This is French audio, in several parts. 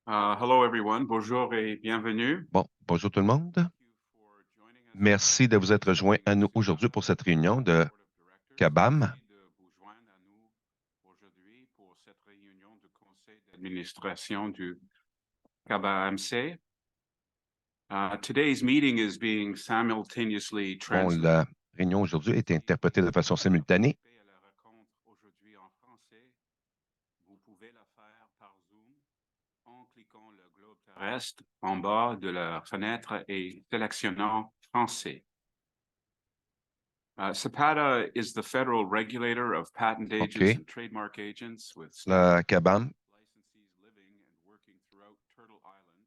Hello everyone, bonjour et bienvenue. Bon, bonjour tout le monde. Merci de vous être joints à nous aujourd'hui pour cette réunion de CABAM. Merci de vous joindre à nous aujourd'hui pour cette réunion du conseil d'administration du CABA-MC. Today's meeting is being simultaneously Bon, translated. la réunion aujourd'hui est interprétée de façon simultanée. À la rencontre aujourd'hui en français, vous pouvez la faire par Zoom en cliquant le globe terrestre en bas de la fenêtre et sélectionnant français. SEPADA is the federal regulator of patent agents OK. and trademark agents with La CABAM, licensees living and working throughout Turtle Island.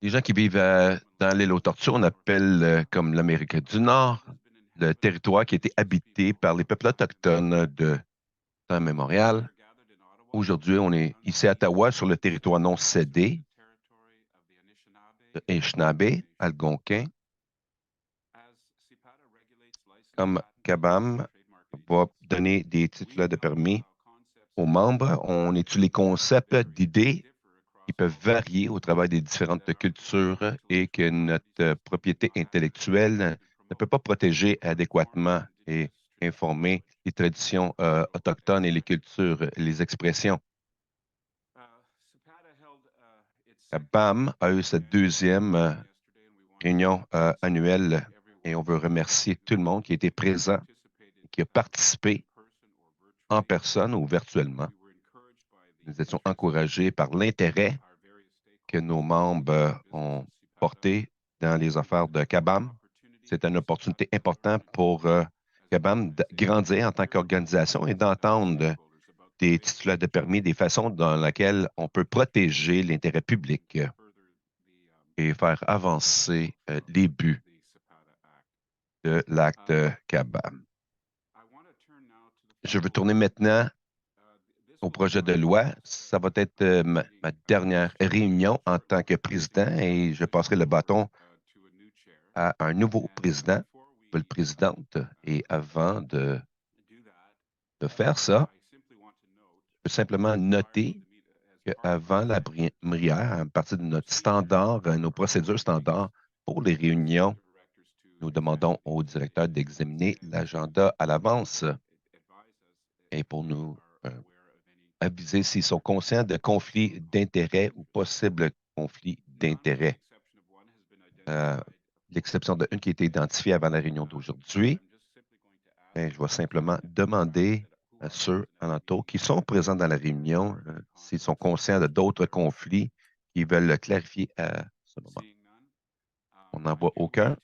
les gens qui vivent dans l'île aux Tortues, on appelle comme l'Amérique du Nord, le territoire qui a été habité par les peuples autochtones de temps mémorial. Aujourd'hui, on est ici à Ottawa, sur le territoire non cédé de Anishinaabe, Algonquin. Comme CABAM va donner des titres de permis aux membres, on étudie les concepts d'idées qui peuvent varier au travers des différentes cultures et que notre propriété intellectuelle ne peut pas protéger adéquatement et informer les traditions autochtones et les cultures, les expressions. CABAM a eu cette deuxième réunion annuelle et on veut remercier tout le monde qui a été présent et qui a participé en personne ou virtuellement. Nous étions encouragés par l'intérêt que nos membres ont porté dans les affaires de CABAM. C'est une opportunité importante pour CABAM de grandir en tant qu'organisation et d'entendre des titulaires de permis, des façons dans lesquelles on peut protéger l'intérêt public et faire avancer les buts de l'acte CABAM. Je veux tourner maintenant au projet de loi. Ça va être ma dernière réunion en tant que président et je passerai le bâton à un nouveau président, une présidente. Et avant de faire ça, je peux simplement noter qu'avant la primaire, à partir de notre standard, nos procédures standards pour les réunions, nous demandons au directeur d'examiner l'agenda à l'avance et pour nous aviser s'ils sont conscients de conflits d'intérêts ou possibles conflits d'intérêts. L'exception de une qui a été identifiée avant la réunion d'aujourd'hui. Je vais simplement demander à ceux alentours qui sont présents dans la réunion s'ils sont conscients de d'autres conflits qui veulent le clarifier à ce moment. On n'en voit aucun.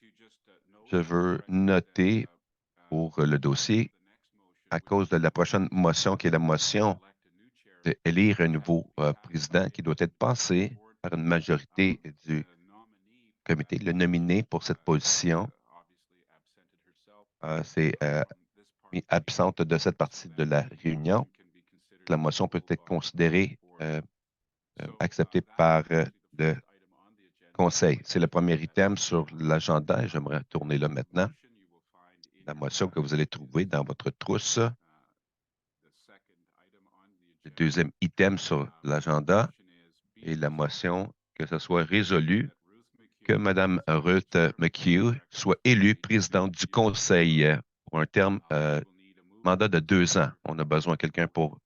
Je veux noter pour le dossier, à cause de la prochaine motion, qui est la motion d'élire un nouveau président qui doit être passé par une majorité du comité, le nominé pour cette position. C'est absente de cette partie de la réunion. La motion peut être considérée acceptée par le Conseil. C'est le premier item sur l'agenda et j'aimerais tourner là maintenant. La motion que vous allez trouver dans votre trousse. Le deuxième item sur l'agenda est la motion que ce soit résolu que Mme Ruth McHugh soit élue présidente du Conseil pour un terme mandat de 2 ans. On a besoin de quelqu'un pour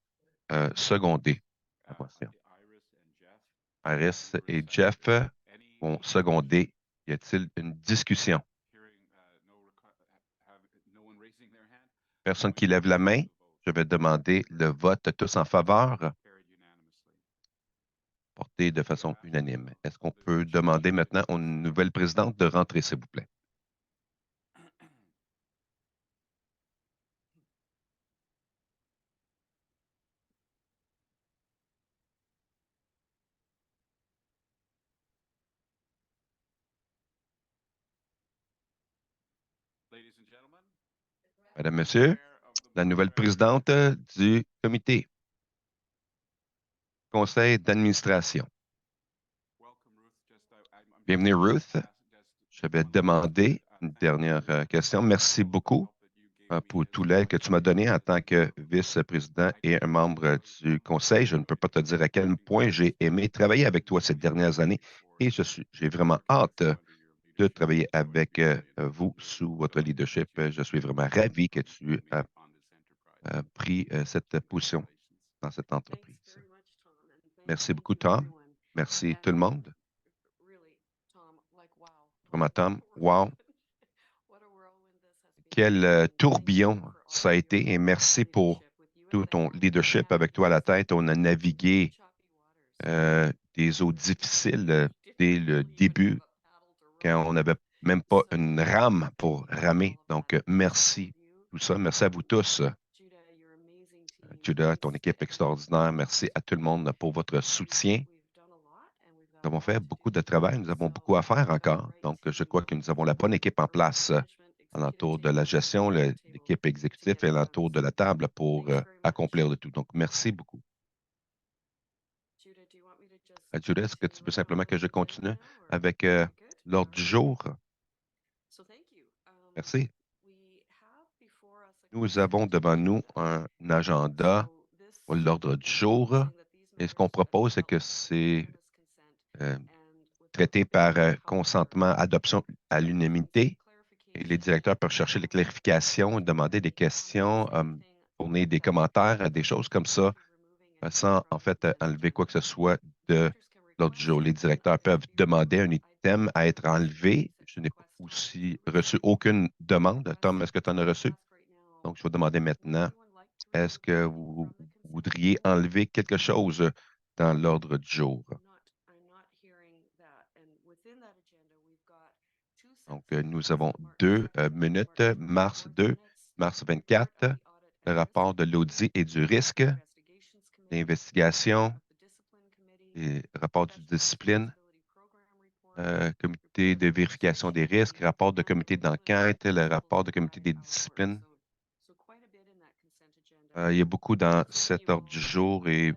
seconder la motion. Iris et Jeff vont seconder. Y a-t-il une discussion? Personne qui lève la main. Je vais demander le vote tous en faveur, porté de façon unanime. Est-ce qu'on peut demander maintenant à une nouvelle présidente de rentrer, s'il vous plaît? Madame, Monsieur, la nouvelle présidente du comité, conseil d'administration. Bienvenue, Ruth. Je vais demander une dernière question. Merci beaucoup pour tout l'aide que tu m'as donné en tant que vice-président et un membre du conseil. Je ne peux pas te dire à quel point j'ai aimé travailler avec toi ces dernières années et j'ai vraiment hâte de travailler avec vous sous votre leadership. Je suis vraiment ravi que tu aies pris cette position dans cette entreprise. Merci beaucoup, Tom. Merci tout le monde. Vraiment, Tom, wow, quel tourbillon ça a été et merci pour tout ton leadership avec toi à la tête. On a navigué des eaux difficiles dès le début quand on n'avait même pas une rame pour ramer. Donc, merci tout ça. Merci à vous tous. Judah, ton équipe extraordinaire. Merci à tout le monde pour votre soutien. Nous avons fait beaucoup de travail. Nous avons beaucoup à faire encore. Donc, je crois que nous avons la bonne équipe en place alentour de la gestion, l'équipe exécutive et alentour de la table pour accomplir le tout. Donc, merci beaucoup. Judah, est-ce que tu veux simplement que je continue avec l'ordre du jour? Merci. Nous avons devant nous un agenda pour l'ordre du jour. Et ce qu'on propose, c'est que c'est traité par consentement, adoption à l'unanimité. Et les directeurs peuvent chercher les clarifications, demander des questions, fournir des commentaires, des choses comme ça, sans en fait enlever quoi que ce soit de l'ordre du jour. Les directeurs peuvent demander un item à être enlevé. Je n'ai aussi reçu aucune demande. Tom, est-ce que tu en as reçu? Donc, je vais demander maintenant, est-ce que vous voudriez enlever quelque chose dans l'ordre du jour? Donc, nous avons 2 minutes, mars 2, mars 24, le rapport de l'audit et du risque, l'investigation, les rapports de discipline, comité de vérification des risques, rapport de comité d'enquête, le rapport de comité des disciplines. Il y a beaucoup dans cet ordre du jour et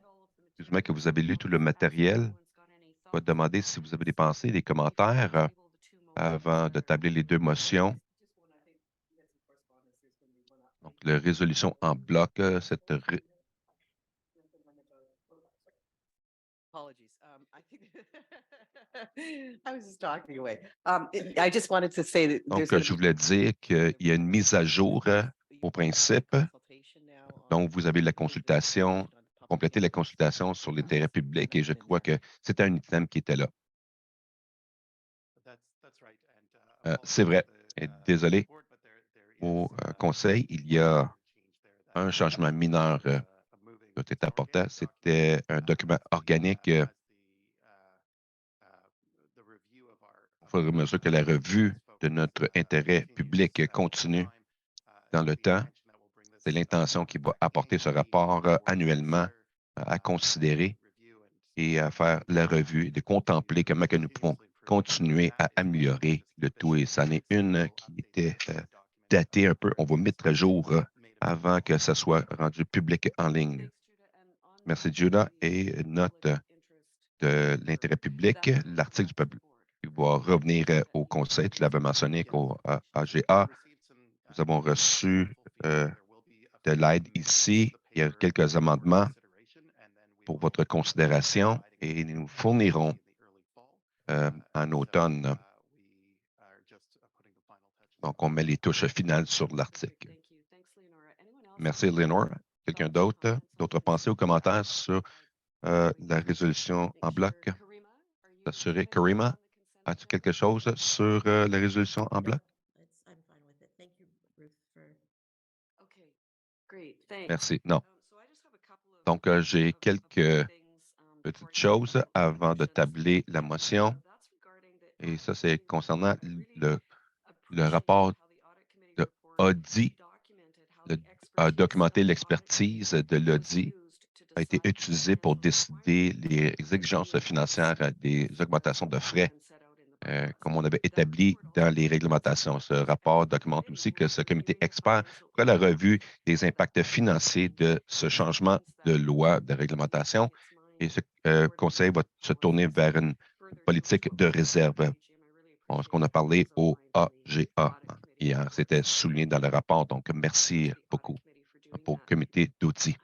excusez-moi que vous avez lu tout le matériel. Je vais te demander si vous avez des pensées, des commentaires avant de tabler les 2 motions. Donc, la résolution en bloc, Donc, je voulais dire qu'il y a une mise à jour au principe. Donc, vous avez la consultation, compléter la consultation sur l'intérêt public et je crois que c'était un item qui était là. C'est vrai. Et désolé. Au conseil, il y a un changement mineur qui était important. C'était un document organique. Il faut mesure que la revue de notre intérêt public continue dans le temps. C'est l'intention qui va apporter ce rapport annuellement à considérer et à faire la revue et de contempler comment que nous pouvons continuer à améliorer le tout. Et c'en est une qui était datée un peu. On va mettre à jour avant que ça soit rendu public en ligne. Merci, Judah. Et note de l'intérêt public, l'article du public va revenir au Conseil. Tu l'avais mentionné qu'au AGA, nous avons reçu de l'aide ici. Il y a quelques amendements pour votre considération et nous fournirons en automne. Donc, on met les touches finales sur l'article. Merci, Eleanor. Quelqu'un d'autre? D'autres pensées ou commentaires sur la résolution en bloc? Assuré. Karima, as-tu quelque chose sur la résolution en bloc? Merci. Non. Donc, j'ai quelques petites choses avant de tabler la motion. Et ça, c'est concernant le rapport de audit, a documenté l'expertise de l'audit, a été utilisé pour décider les exigences financières des augmentations de frais, comme on avait établi dans les réglementations. Ce rapport documente aussi que ce comité expert fera la revue des impacts financiers de ce changement de loi de réglementation et ce conseil va se tourner vers une politique de réserve. Ce qu'on a parlé au AGA. hier. C'était souligné dans le rapport. Donc, merci beaucoup pour le comité d'outils.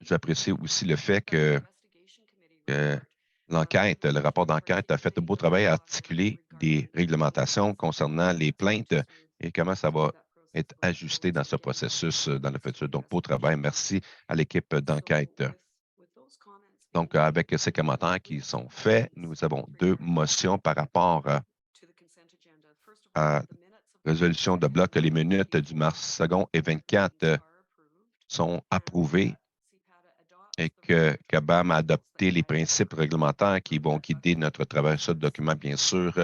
J'apprécie aussi le fait que l'enquête, le rapport d'enquête a fait un beau travail à articuler des réglementations concernant les plaintes et comment ça va être ajusté dans ce processus dans le futur. Donc, beau travail. Merci à l'équipe d'enquête. Donc, avec ces commentaires qui sont faits, nous avons deux motions par rapport à résolution de bloc. Les minutes du mars 2 et 24 sont approuvées et que CABAM a adopté les principes réglementaires qui vont guider notre travail sur le document, bien sûr,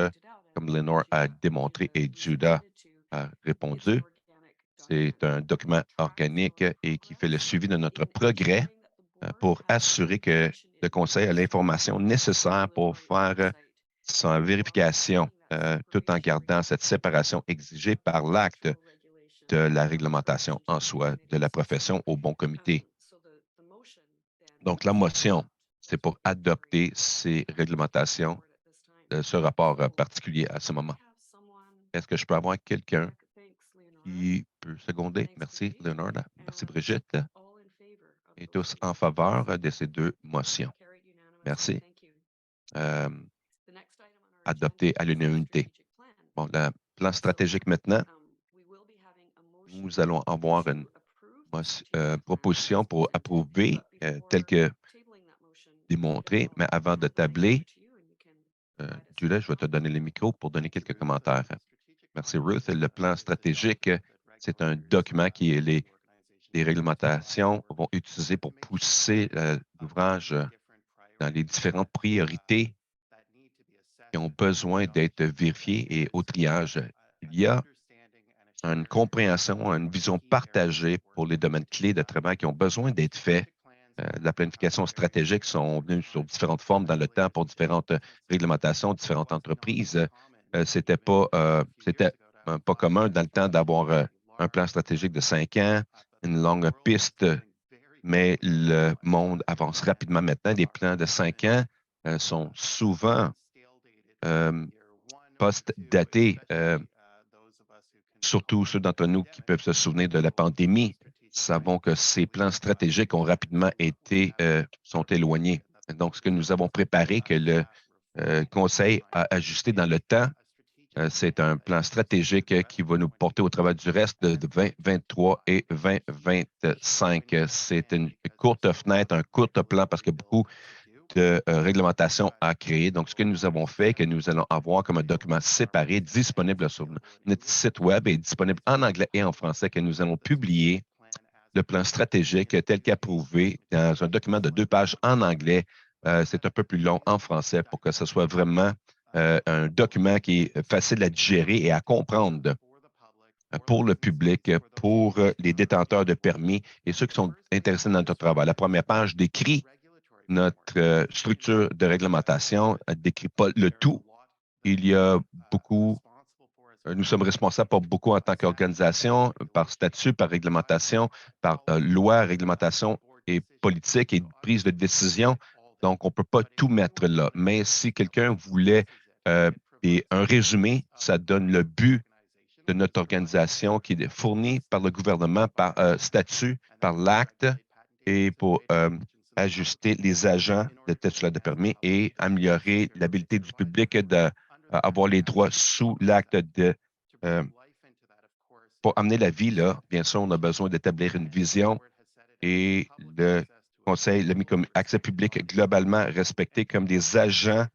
comme Lenore a démontré et Judah a répondu. C'est un document organique et qui fait le suivi de notre progrès pour assurer que le Conseil a l'information nécessaire pour faire sa vérification, tout en gardant cette séparation exigée par l'acte de la réglementation en soi, de la profession au bon comité. Donc, la motion, c'est pour adopter ces réglementations, ce rapport particulier à ce moment. Est-ce que je peux avoir quelqu'un qui peut seconder? Merci, Leonard. Merci, Brigitte. Et tous en faveur de ces deux motions. Merci. Adopté à l'unanimité. Bon, le plan stratégique maintenant. Nous allons avoir une proposition pour approuver telle que démontrée, mais avant de tabler, Julia, je vais te donner le micro pour donner quelques commentaires. Merci, Ruth. Le plan stratégique, c'est un document qui est les réglementations vont utiliser pour pousser l'ouvrage dans les différentes priorités qui ont besoin d'être vérifiées et au triage. Il y a une compréhension, une vision partagée pour les domaines clés de travail qui ont besoin d'être faits. La planification stratégique sont venues sur différentes formes dans le temps pour différentes réglementations, différentes entreprises. C'était pas commun dans le temps d'avoir un plan stratégique de 5 ans, une longue piste, mais le monde avance rapidement maintenant. Les plans de 5 ans sont souvent post-datés. Surtout ceux d'entre nous qui peuvent se souvenir de la pandémie, savons que ces plans stratégiques ont rapidement sont éloignés. Donc, ce que nous avons préparé, que le Conseil a ajusté dans le temps, c'est un plan stratégique qui va nous porter au travers du reste de 2023 et 2025. C'est une courte fenêtre, un court plan parce que beaucoup de réglementation à créer. Donc, ce que nous avons fait, que nous allons avoir comme un document séparé disponible sur notre site Web et disponible en anglais et en français, que nous allons publier le plan stratégique tel qu'approuvé dans un document de 2 pages en anglais. C'est un peu plus long en français pour que ce soit vraiment un document qui est facile à digérer et à comprendre pour le public, pour les détenteurs de permis et ceux qui sont intéressés dans notre travail. La première page décrit notre structure de réglementation, ne décrit pas le tout. Il y a beaucoup, nous sommes responsables pour beaucoup en tant qu'organisation, par statut, par réglementation, par loi, réglementation et politique et prise de décision. Donc, on ne peut pas tout mettre là. Mais si quelqu'un voulait un résumé, ça donne le but de notre organisation qui est fournie par le gouvernement, par statut, par l'acte et pour ajuster les agents de titulaire de permis et améliorer l'habilité du public d'avoir les droits sous l'acte de... pour amener la vie, là, bien sûr, on a besoin d'établir une vision et le Conseil l'a mis comme accès public globalement respecté comme des agents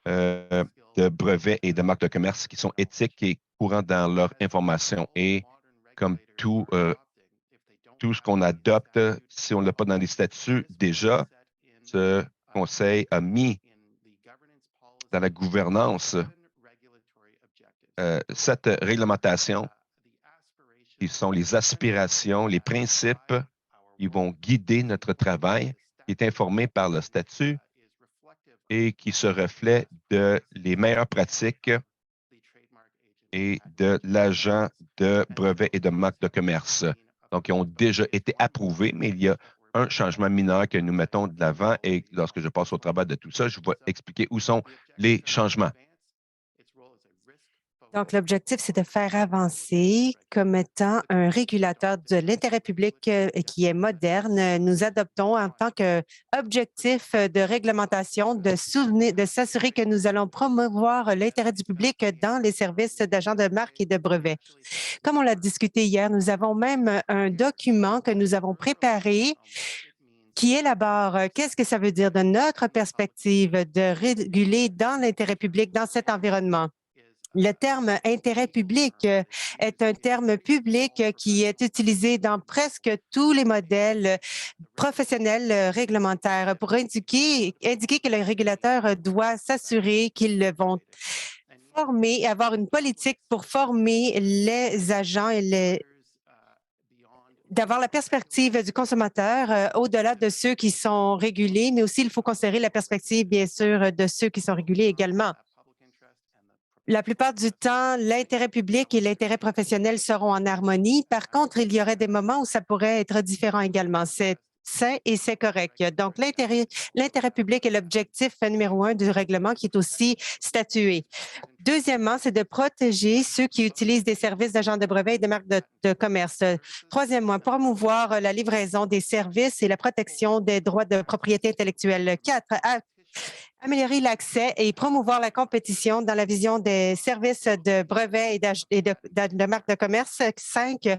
de brevets et de marques de commerce qui sont éthiques et courants dans leur information. Et comme tout ce qu'on adopte, si on ne l'a pas dans les statuts déjà, ce Conseil a mis dans la gouvernance cette réglementation qui sont les aspirations, les principes qui vont guider notre travail, qui est informé par le statut et qui se reflète de les meilleures pratiques et de l'agent de brevets et de marques de commerce. Donc, ils ont déjà été approuvés, mais il y a un changement mineur que nous mettons de l'avant et lorsque je passe au travail de tout ça, je vais expliquer où sont les changements. Donc, l'objectif, c'est de faire avancer comme étant un régulateur de l'intérêt public qui est moderne. Nous adoptons en tant qu'objectif de réglementation de s'assurer que nous allons promouvoir l'intérêt du public dans les services d'agents de marque et de brevets. Comme on l'a discuté hier, nous avons même un document que nous avons préparé qui élabore qu'est-ce que ça veut dire de notre perspective de réguler dans l'intérêt public dans cet environnement. Le terme intérêt public est un terme public qui est utilisé dans presque tous les modèles professionnels réglementaires pour indiquer que le régulateur doit s'assurer qu'ils vont former, avoir une politique pour former les agents et d'avoir la perspective du consommateur au-delà de ceux qui sont régulés, mais aussi il faut considérer la perspective, bien sûr, de ceux qui sont régulés également. La plupart du temps, l'intérêt public et l'intérêt professionnel seront en harmonie. Par contre, il y aurait des moments où ça pourrait être différent également. C'est sain et c'est correct. Donc, l'intérêt public est l'objectif numéro 1 du règlement qui est aussi statué. Deuxièmement, c'est de protéger ceux qui utilisent des services d'agents de brevets et de marques de commerce. Troisièmement, promouvoir la livraison des services et la protection des droits de propriété intellectuelle. 4, améliorer l'accès et promouvoir la compétition dans la vision des services de brevets et de marques de commerce. 5,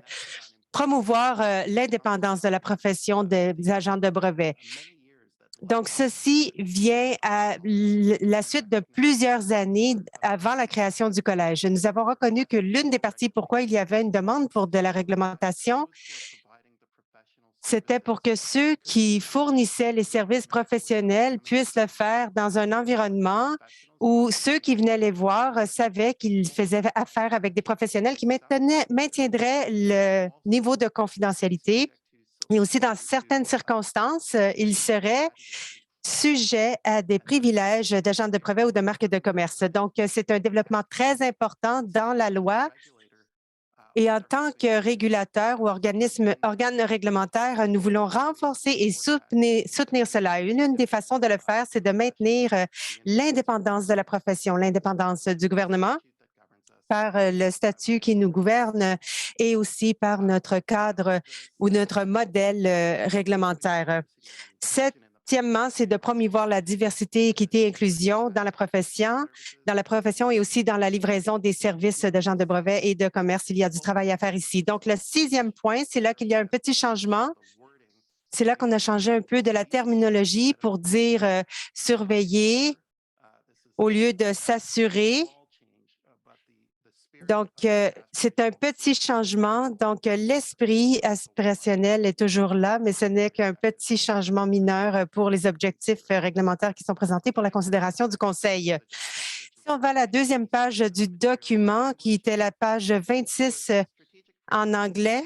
promouvoir l'indépendance de la profession des agents de brevets. Donc, ceci vient à la suite de plusieurs années avant la création du Collège. Nous avons reconnu que l'une des parties pourquoi il y avait une demande pour de la réglementation, c'était pour que ceux qui fournissaient les services professionnels puissent le faire dans un environnement où ceux qui venaient les voir savaient qu'ils faisaient affaire avec des professionnels qui maintiendraient le niveau de confidentialité. Et aussi, dans certaines circonstances, ils seraient sujets à des privilèges d'agents de brevets ou de marques de commerce. Donc, c'est un développement très important dans la loi. Et en tant que régulateur ou organe réglementaire, nous voulons renforcer et soutenir cela. Une des façons de le faire, c'est de maintenir l'indépendance de la profession, l'indépendance du gouvernement par le statut qui nous gouverne et aussi par cadre ou notre modèle réglementaire. Septièmement, c'est de promouvoir la diversité, équité et inclusion dans la profession et aussi dans la livraison des services d'agents de brevets et de commerce. Il y a du travail à faire ici. Donc, le 6e point, c'est là qu'il y a un petit changement. C'est là qu'on a changé un peu de la terminologie pour dire surveiller au lieu de s'assurer. Donc, c'est un petit changement. Donc, l'esprit aspirationnel est toujours là, mais ce n'est qu'un petit changement mineur pour les objectifs réglementaires qui sont présentés pour la considération du Conseil. Si on va à la deuxième page du document, qui était la page 26 en anglais,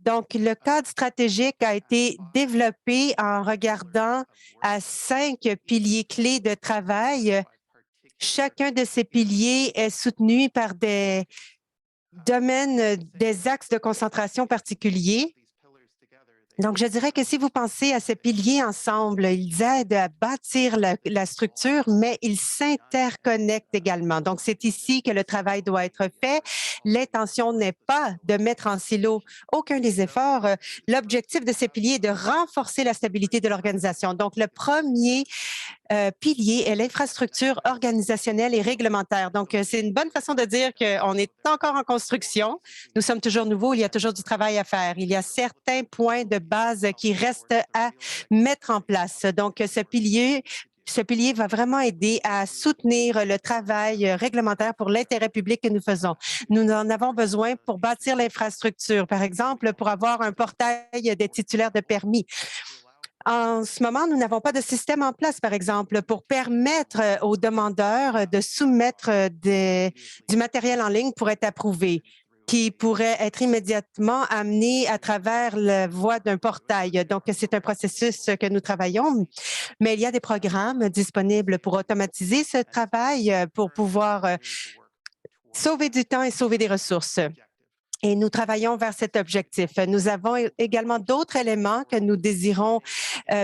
donc, le cadre stratégique a été développé en regardant à 5 piliers clés de travail. Chacun de ces piliers est soutenu par des domaines, des axes de concentration particuliers. Donc, je dirais que si vous pensez à ces piliers ensemble, ils aident à bâtir la structure, mais ils s'interconnectent également. Donc, c'est ici que le travail doit être fait. L'intention n'est pas de mettre en silo aucun des efforts. L'objectif de ces piliers est de renforcer la stabilité de l'organisation. Donc, le premier pilier est l'infrastructure organisationnelle et réglementaire. Donc, c'est une bonne façon de dire qu'on est encore en construction. Nous sommes toujours nouveaux, il y a toujours du travail à faire. Il y a certains points de base qui restent à mettre en place. Donc, ce pilier va vraiment aider à soutenir le travail réglementaire pour l'intérêt public que nous faisons. Nous en avons besoin pour bâtir l'infrastructure, par exemple, pour avoir un portail des titulaires de permis. En ce moment, nous n'avons pas de système en place, par exemple, pour permettre aux demandeurs de soumettre du matériel en ligne pour être approuvé, qui pourrait être immédiatement amené à travers la voie d'un portail. Donc, c'est un processus que nous travaillons, mais il y a des programmes disponibles pour automatiser ce travail, pour pouvoir sauver du temps et sauver des ressources. Et nous travaillons vers cet objectif. Nous avons également d'autres éléments que nous désirons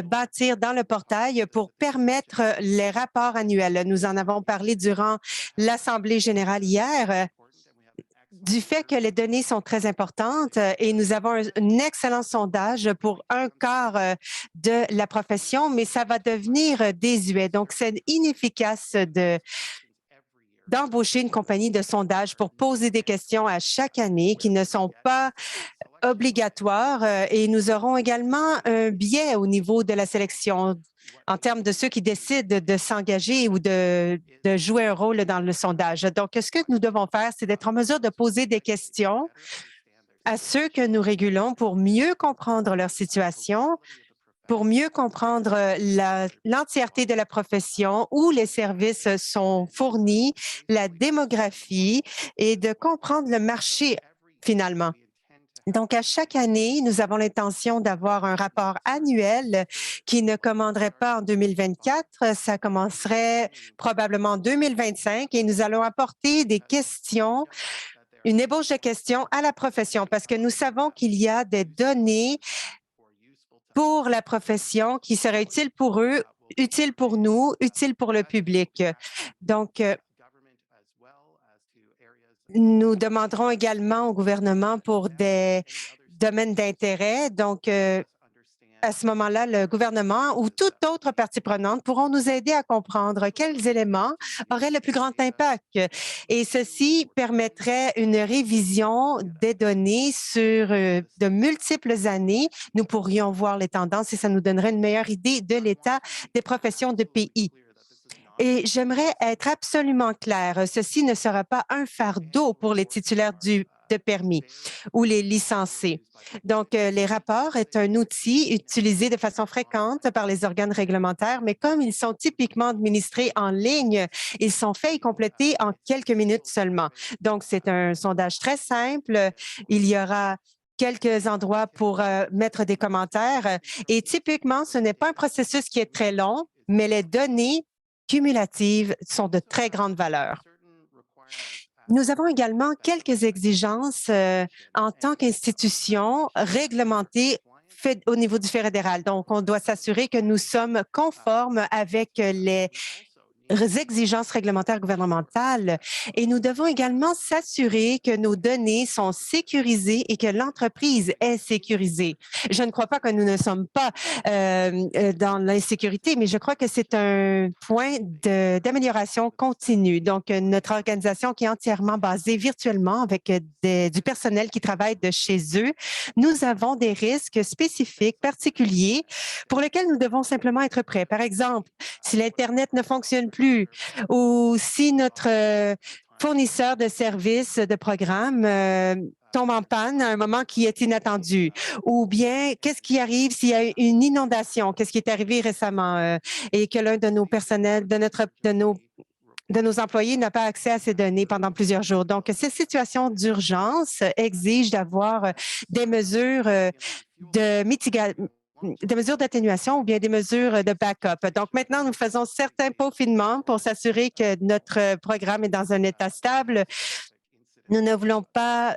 bâtir dans le portail pour permettre les rapports annuels. Nous en avons parlé durant l'Assemblée générale hier. Du fait que les données sont très importantes et nous avons un excellent sondage pour un quart de la profession, mais ça va devenir désuet. Donc, c'est inefficace d'embaucher une compagnie de sondage pour poser des questions à chaque année qui ne sont pas obligatoires et nous aurons également un biais au niveau de la sélection en termes de ceux qui décident de s'engager ou de jouer un rôle dans le sondage. Donc, ce que nous devons faire, c'est d'être en mesure de poser des questions à ceux que nous régulons pour mieux comprendre leur situation, pour mieux comprendre l'entièreté de la profession, où les services sont fournis, la démographie et de comprendre le marché finalement. Donc, à chaque année, nous avons l'intention d'avoir un rapport annuel qui ne commanderait pas en 2024, ça commencerait probablement en 2025 et nous allons apporter des questions, une ébauche de questions à la profession parce que nous savons qu'il y a des données pour la profession qui seraient utiles pour eux, utiles pour nous, utiles pour le public. Donc, nous demanderons également au gouvernement pour des domaines d'intérêt. Donc, à ce moment-là, le gouvernement ou toute autre partie prenante pourront nous aider à comprendre quels éléments auraient le plus grand impact. Et ceci permettrait une révision des données sur de multiples années. Nous pourrions voir les tendances et ça nous donnerait une meilleure idée de l'état des professions de pays. Et j'aimerais être absolument claire, ceci ne sera pas un fardeau pour les titulaires de permis ou les licenciés. Donc, les rapports est un outil utilisé de façon fréquente par les organes réglementaires, mais comme ils sont typiquement administrés en ligne, ils sont faits et complétés en quelques minutes seulement. Donc, c'est un sondage très simple. Il y aura quelques endroits pour mettre des commentaires et typiquement, ce n'est pas un processus qui est très long, mais les données cumulatives sont de très grande valeur. Nous avons également quelques exigences en tant qu'institution réglementée au niveau du fédéral. Donc, on doit s'assurer que nous sommes conformes avec les exigences réglementaires gouvernementales et nous devons également s'assurer que nos données sont sécurisées et que l'entreprise est sécurisée. Je ne crois pas que nous ne sommes pas dans l'insécurité, mais je crois que c'est un point d'amélioration continue. Donc, notre organisation qui est entièrement basée virtuellement avec du personnel qui travaille de chez eux, nous avons des risques spécifiques, particuliers, pour lesquels nous devons simplement être prêts. Par exemple, si l'Internet ne fonctionne plus ou si notre fournisseur de services de programme tombe en panne à un moment qui est inattendu, ou bien qu'est-ce qui arrive s'il y a une inondation, qu'est-ce qui est arrivé récemment et que l'un de nos personnels, de nos employés n'a pas accès à ces données pendant plusieurs jours. Donc, ces situations d'urgence exigent d'avoir des mesures de mitigation, des mesures d'atténuation ou bien des mesures de backup. Donc, maintenant, nous faisons certains peaufinements pour s'assurer que notre programme est dans un état stable. Nous ne voulons pas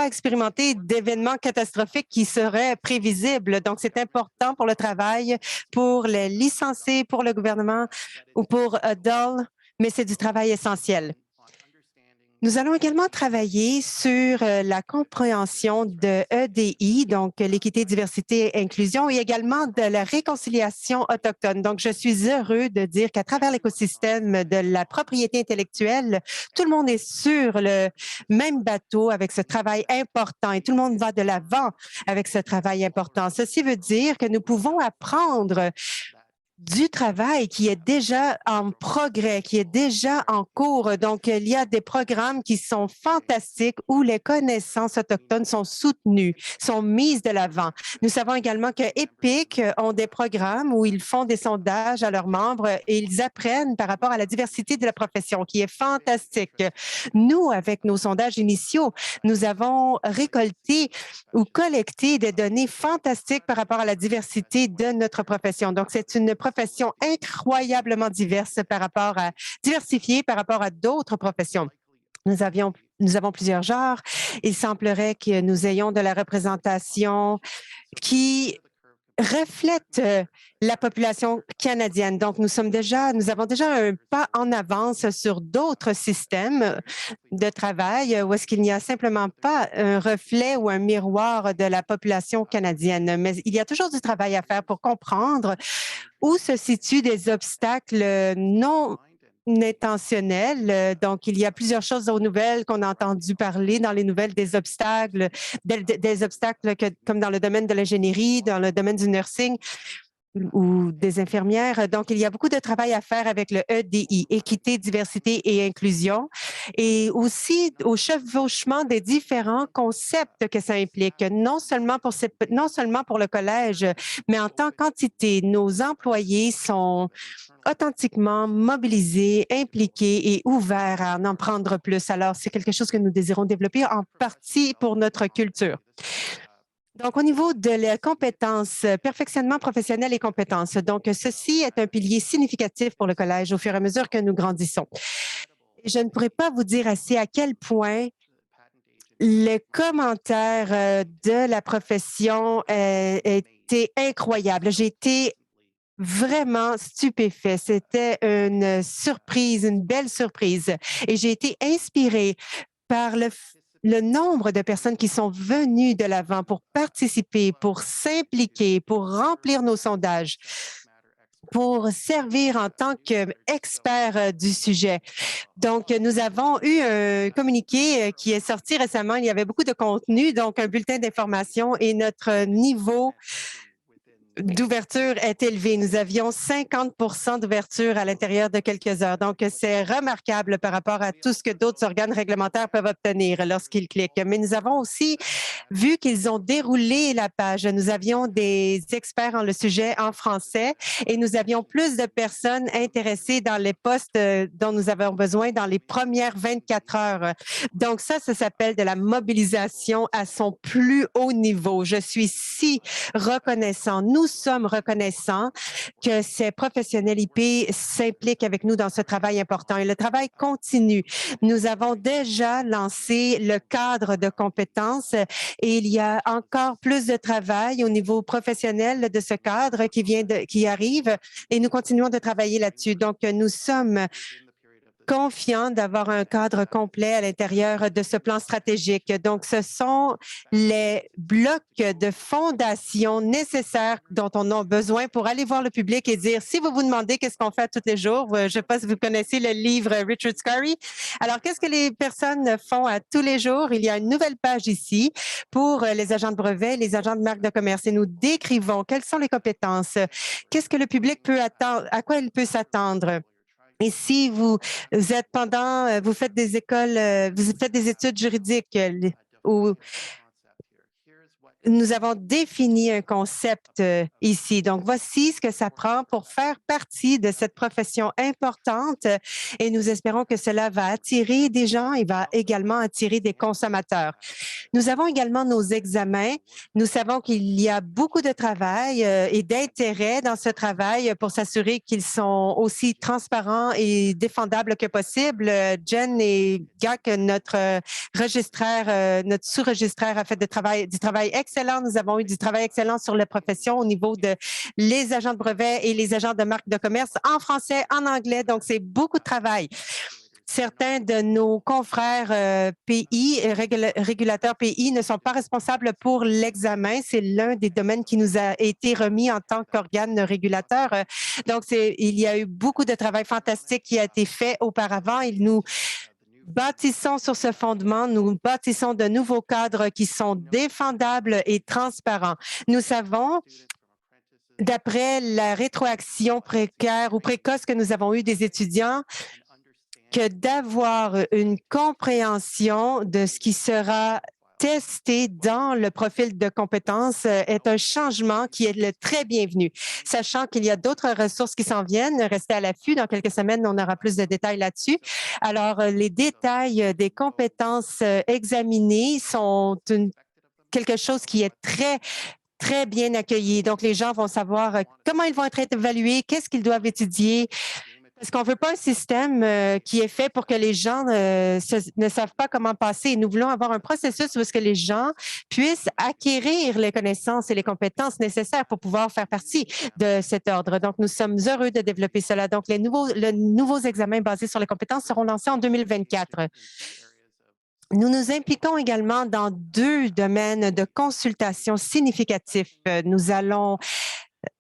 expérimenter d'événements catastrophiques qui seraient prévisibles. Donc, c'est important pour le travail, pour les licenciés, pour le gouvernement ou pour Dole, mais c'est du travail essentiel. Nous allons également travailler sur la compréhension de EDI, donc l'équité, diversité et inclusion, et également de la réconciliation autochtone. Donc, je suis heureux de dire qu'à travers l'écosystème de la propriété intellectuelle, tout le monde est sur le même bateau avec ce travail important et tout le monde va de l'avant avec ce travail important. Ceci veut dire que nous pouvons apprendre du travail qui est déjà en progrès, qui est déjà en cours. Donc, il y a des programmes qui sont fantastiques où les connaissances autochtones sont soutenues, sont mises de l'avant. Nous savons également que EPIC ont des programmes où ils font des sondages à leurs membres et ils apprennent par rapport à la diversité de la profession, qui est fantastique. Nous, avec nos sondages initiaux, nous avons récolté ou collecté des données fantastiques par rapport à la diversité de notre profession. Donc, c'est une profession incroyablement diversifiée par rapport à d'autres professions. Nous avons plusieurs genres. Il semblerait que nous ayons de la représentation qui reflète la population canadienne. Donc, nous avons déjà un pas en avance sur d'autres systèmes de travail où est-ce qu'il n'y a simplement pas un reflet ou un miroir de la population canadienne. Mais il y a toujours du travail à faire pour comprendre où se situent des obstacles non intentionnels. Donc, il y a plusieurs choses aux nouvelles qu'on a entendu parler dans les nouvelles des obstacles, comme dans le domaine de l'ingénierie, dans le domaine du nursing ou des infirmières. Donc, il y a beaucoup de travail à faire avec le EDI, équité, diversité et inclusion, et aussi au chevauchement des différents concepts que ça implique, non seulement pour le collège, mais en tant qu'entité. Nos employés sont authentiquement mobilisés, impliqués et ouverts à en prendre plus. Alors, c'est quelque chose que nous désirons développer en partie pour notre culture. Donc, au niveau de la compétence, perfectionnement professionnel et compétences, donc ceci est un pilier significatif pour le collège au fur et à mesure que nous grandissons. Je ne pourrais pas vous dire assez à quel point le commentaire de la profession était incroyable. J'ai été vraiment stupéfait. C'était une surprise, une belle surprise. Et j'ai été inspirée par le nombre de personnes qui sont venues de l'avant pour participer, pour s'impliquer, pour remplir nos sondages, pour servir en tant qu'experts du sujet. Donc, nous avons eu un communiqué qui est sorti récemment. Il y avait beaucoup de contenu, donc un bulletin d'information et notre niveau d'ouverture est élevé. Nous avions 50 d'ouverture à l'intérieur de quelques heures. Donc, c'est remarquable par rapport à tout ce que d'autres organes réglementaires peuvent obtenir lorsqu'ils cliquent. Mais nous avons aussi vu qu'ils ont déroulé la page. Nous avions des experts en le sujet en français et nous avions plus de personnes intéressées dans les postes dont nous avons besoin dans les premières 24 heures. Donc, ça s'appelle de la mobilisation à son plus haut niveau. Je suis si reconnaissant. Nous sommes reconnaissants que ces professionnels IP s'impliquent avec nous dans ce travail important et le travail continue. Nous avons déjà lancé le cadre de compétences et il y a encore plus de travail au niveau professionnel de ce cadre qui arrive et nous continuons de travailler là-dessus. Donc, nous sommes confiant d'avoir un cadre complet à l'intérieur de ce plan stratégique. Donc, ce sont les blocs de fondation nécessaires dont on a besoin pour aller voir le public et dire, si vous vous demandez qu'est-ce qu'on fait tous les jours, je ne sais pas si vous connaissez le livre Richard Scarry. Alors, qu'est-ce que les personnes font à tous les jours? Il y a une nouvelle page ici pour les agents de brevet, les agents de marque de commerce et nous décrivons quelles sont les compétences, qu'est-ce que le public peut attendre, à quoi il peut s'attendre. Et si vous faites des écoles, vous faites des études juridiques ou nous avons défini un concept ici. Donc, voici ce que ça prend pour faire partie de cette profession importante et nous espérons que cela va attirer des gens et va également attirer des consommateurs. Nous avons également nos examens. Nous savons qu'il y a beaucoup de travail et d'intérêt dans ce travail pour s'assurer qu'ils sont aussi transparents et défendables que possible. Jen et Gak, notre sous-registraire, a fait du travail excellent. Nous avons eu du travail excellent sur la profession au niveau de les agents de brevet et les agents de marque de commerce en français, en anglais. Donc, c'est beaucoup de travail. Certains de nos confrères régulateurs pays, ne sont pas responsables pour l'examen. C'est l'un des domaines qui nous a été remis en tant qu'organe régulateur. Donc, il y a eu beaucoup de travail fantastique qui a été fait auparavant. Nous bâtissons sur ce fondement, nous bâtissons de nouveaux cadres qui sont défendables et transparents. Nous savons d'après la rétroaction précaire ou précoce que nous avons eue des étudiants, que d'avoir une compréhension de ce qui sera testé dans le profil de compétences est un changement qui est très bienvenu. Sachant qu'il y a d'autres ressources qui s'en viennent, restez à l'affût. Dans quelques semaines, on aura plus de détails là-dessus. Alors, les détails des compétences examinées sont quelque chose qui est très bien accueilli. Donc, les gens vont savoir comment ils vont être évalués, qu'est-ce qu'ils doivent étudier, Parce qu'on ne veut pas un système qui est fait pour que les gens ne savent pas comment passer. Nous voulons avoir un processus où est-ce que les gens puissent acquérir les connaissances et les compétences nécessaires pour pouvoir faire partie de cet ordre. Donc, nous sommes heureux de développer cela. Donc, les nouveaux examens basés sur les compétences seront lancés en 2024. Nous nous impliquons également dans 2 domaines de consultation significatifs. Nous allons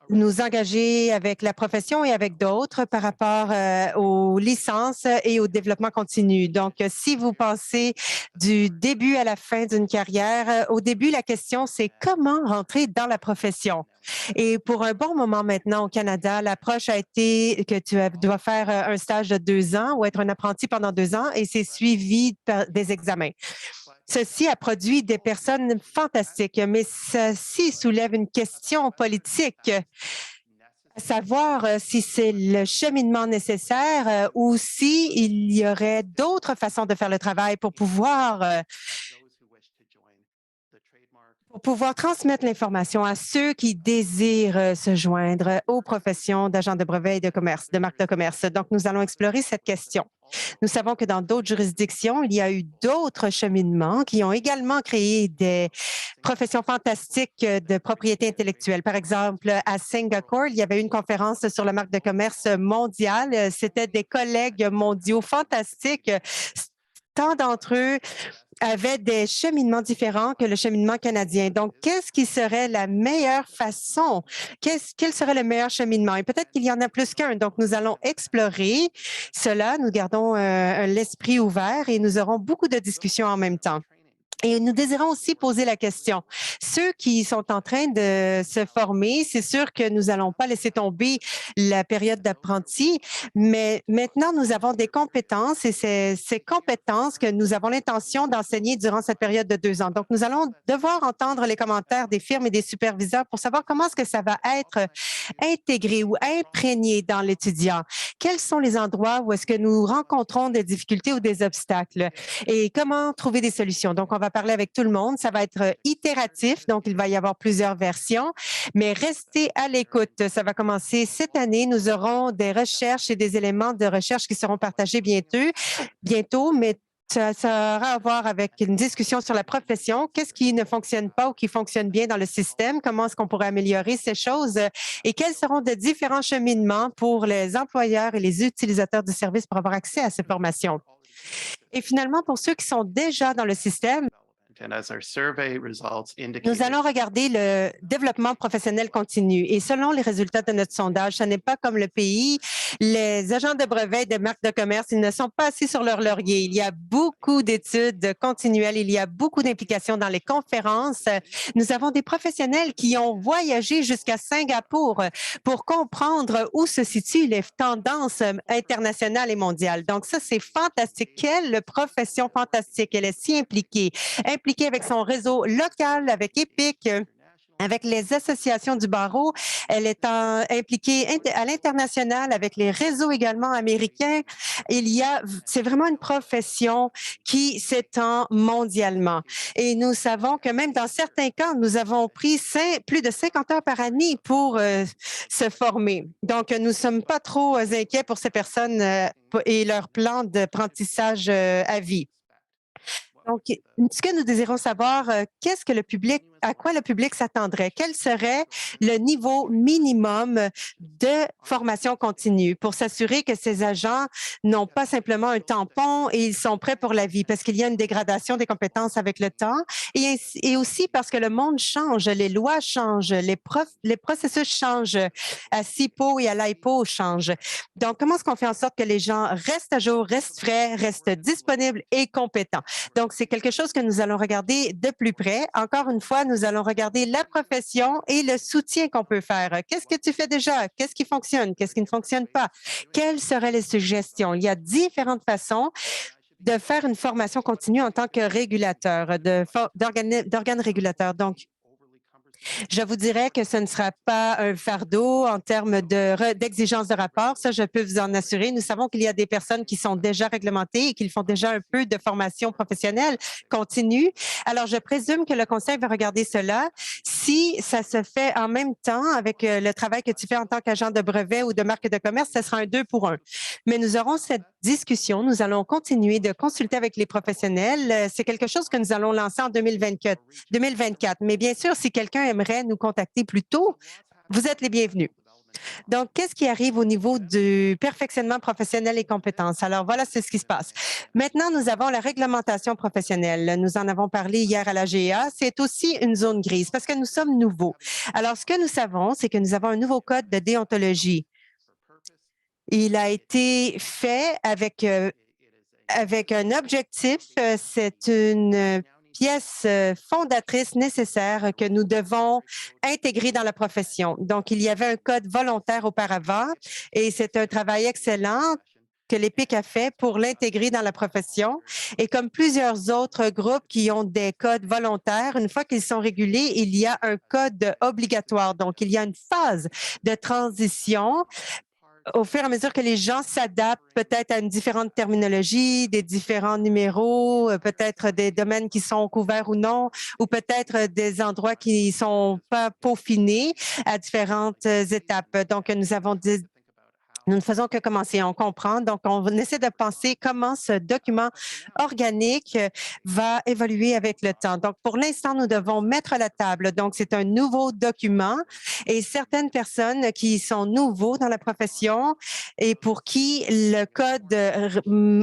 nous engager avec la profession et avec d'autres par rapport aux licences et au développement continu. Donc, si vous passez du début à la fin d'une carrière, au début, la question, c'est comment rentrer dans la profession. Et pour un bon moment maintenant au Canada, l'approche a été que tu dois faire un stage de 2 ans ou être un apprenti pendant 2 ans et c'est suivi par des examens. Ceci a produit des personnes fantastiques, mais ceci soulève une question politique, à savoir si c'est le cheminement nécessaire ou s'il y aurait d'autres façons de faire le travail pour pouvoir transmettre l'information à ceux qui désirent se joindre aux professions d'agents de brevet et de commerce, de marque de commerce. Donc, nous allons explorer cette question. Nous savons que dans d'autres juridictions, il y a eu d'autres cheminements qui ont également créé des professions fantastiques de propriété intellectuelle. Par exemple, à Singapour, il y avait une conférence sur la marque de commerce mondiale. C'était des collègues mondiaux fantastiques. Tant d'entre eux avaient des cheminements différents que le cheminement canadien. Donc, qu'est-ce qui serait la meilleure façon? Quel serait le meilleur cheminement? Et peut-être qu'il y en a plus qu'un. Donc, nous allons explorer cela. Nous gardons l'esprit ouvert et nous aurons beaucoup de discussions en même temps. Et nous désirons aussi poser la question. Ceux qui sont en train de se former, c'est sûr que nous n'allons pas laisser tomber la période d'apprenti, mais maintenant, nous avons des compétences et c'est ces compétences que nous avons l'intention d'enseigner durant cette période de 2 ans. Donc, nous allons devoir entendre les commentaires des firmes et des superviseurs pour savoir comment est-ce que ça va être intégré ou imprégné dans l'étudiant. Quels sont les endroits où est-ce que nous rencontrons des difficultés ou des obstacles et comment trouver des solutions. Donc, on va parler avec tout le monde. Ça va être itératif, donc il va y avoir plusieurs versions, mais restez à l'écoute. Ça va commencer cette année. Nous aurons des recherches et des éléments de recherche qui seront partagés bientôt, mais ça aura à voir avec une discussion sur la profession. Qu'est-ce qui ne fonctionne pas ou qui fonctionne bien dans le système? Comment est-ce qu'on pourrait améliorer ces choses? Et quels seront de différents cheminements pour les employeurs et les utilisateurs du service pour avoir accès à ces formations? Et finalement, pour ceux qui sont déjà dans le système, nous allons regarder le développement professionnel continu. Et selon les résultats de notre sondage, ce n'est pas comme le pays. Les agents de brevets et de marques de commerce, ils ne sont pas assis sur leur laurier. Il y a beaucoup d'études continuelles. Il y a beaucoup d'implications dans les conférences. Nous avons des professionnels qui ont voyagé jusqu'à Singapour pour comprendre où se situent les tendances internationales et mondiales. Donc, ça, c'est fantastique. Quelle profession fantastique. Elle est si impliquée avec son réseau local, avec EPIC, avec les associations du barreau. Elle est impliquée à l'international avec les réseaux également américains. C'est vraiment une profession qui s'étend mondialement. Et nous savons que même dans certains cas, nous avons pris plus de 50 heures par année pour se former. Donc, nous ne sommes pas trop inquiets pour ces personnes et leur plan d'apprentissage à vie. Donc, ce que nous désirons savoir, à quoi le public s'attendrait? Quel serait le niveau minimum de formation continue pour s'assurer que ces agents n'ont pas simplement un tampon et ils sont prêts pour la vie parce qu'il y a une dégradation des compétences avec le temps et aussi parce que le monde change, les lois changent, les processus changent, à CIPO et à l'IPO changent. Donc, comment est-ce qu'on fait en sorte que les gens restent à jour, restent frais, restent disponibles et compétents? Donc, c'est quelque chose que nous allons regarder de plus près. Encore une fois, nous allons regarder la profession et le soutien qu'on peut faire. Qu'est-ce que tu fais déjà? Qu'est-ce qui fonctionne? Qu'est-ce qui ne fonctionne pas? Quelles seraient les suggestions? Il y a différentes façons de faire une formation continue en tant que régulateur, d'organe régulateur. Donc, Je vous dirais que ce ne sera pas un fardeau en termes d'exigence de rapport. Ça, je peux vous en assurer. Nous savons qu'il y a des personnes qui sont déjà réglementées et qui font déjà un peu de formation professionnelle continue. Alors, je présume que le Conseil va regarder cela. Si ça se fait en même temps avec le travail que tu fais en tant qu'agent de brevet ou de marque de commerce, ce sera un 2 pour 1. Mais nous aurons cette discussion. Nous allons continuer de consulter avec les professionnels. C'est quelque chose que nous allons lancer en 2024. Mais bien sûr, si quelqu'un aimerait nous contacter plus tôt, vous êtes les bienvenus. Donc, qu'est-ce qui arrive au niveau du perfectionnement professionnel et compétences? Alors, voilà, c'est ce qui se passe. Maintenant, nous avons la réglementation professionnelle. Nous en avons parlé hier à la GA. C'est aussi une zone grise parce que nous sommes nouveaux. Alors, ce que nous savons, c'est que nous avons un nouveau code de déontologie. Il a été fait avec un objectif. C'est une pièce fondatrice nécessaire que nous devons intégrer dans la profession. Donc, il y avait un code volontaire auparavant et c'est un travail excellent que l'EPIC a fait pour l'intégrer dans la profession. Et comme plusieurs autres groupes qui ont des codes volontaires, une fois qu'ils sont régulés, il y a un code obligatoire. Donc, il y a une phase de transition au fur et à mesure que les gens s'adaptent peut-être à une différente terminologie, des différents numéros, peut-être des domaines qui sont couverts ou non, ou peut-être des endroits qui sont pas peaufinés à différentes étapes. Donc, nous ne faisons que commencer, on comprend. Donc, on essaie de penser comment ce document organique va évoluer avec le temps. Donc, pour l'instant, nous devons mettre à la table. Donc, c'est un nouveau document et certaines personnes qui sont nouveaux dans la profession et pour qui le code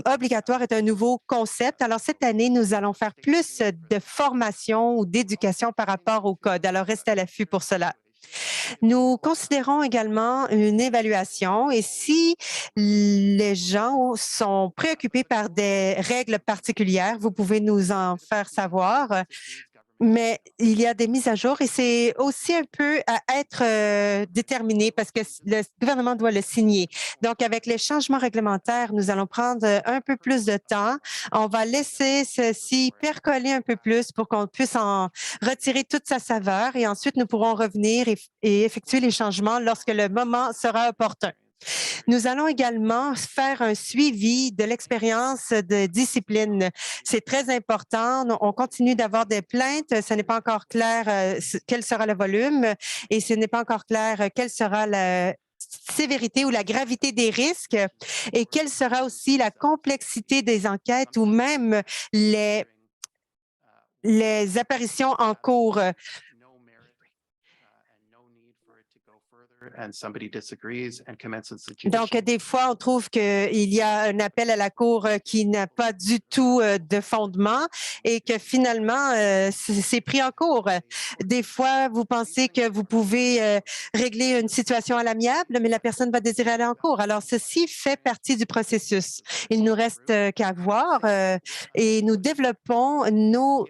obligatoire est un nouveau concept. Alors, cette année, nous allons faire plus de formation ou d'éducation par rapport au code. Alors, restez à l'affût pour cela. Nous considérons également une évaluation et si les gens sont préoccupés par des règles particulières, vous pouvez nous en faire savoir. Mais il y a des mises à jour et c'est aussi un peu à être déterminé parce que le gouvernement doit le signer. Donc, avec les changements réglementaires, nous allons prendre un peu plus de temps. On va laisser ceci percoler un peu plus pour qu'on puisse en retirer toute sa saveur et ensuite nous pourrons revenir et effectuer les changements lorsque le moment sera opportun. Nous allons également faire un suivi de l'expérience de discipline. C'est très important. On continue d'avoir des plaintes. Ce n'est pas encore clair quel sera le volume et ce n'est pas encore clair quelle sera la sévérité ou la gravité des risques et quelle sera aussi la complexité des enquêtes ou même les apparitions en cours. Donc, des fois, on trouve qu'il y a un appel à la Cour qui n'a pas du tout de fondement et que finalement, c'est pris en cours. Des fois, vous pensez que vous pouvez régler une situation à l'amiable, mais la personne va désirer aller en cours. Alors, ceci fait partie du processus. Il nous reste qu'à voir et nous développons nos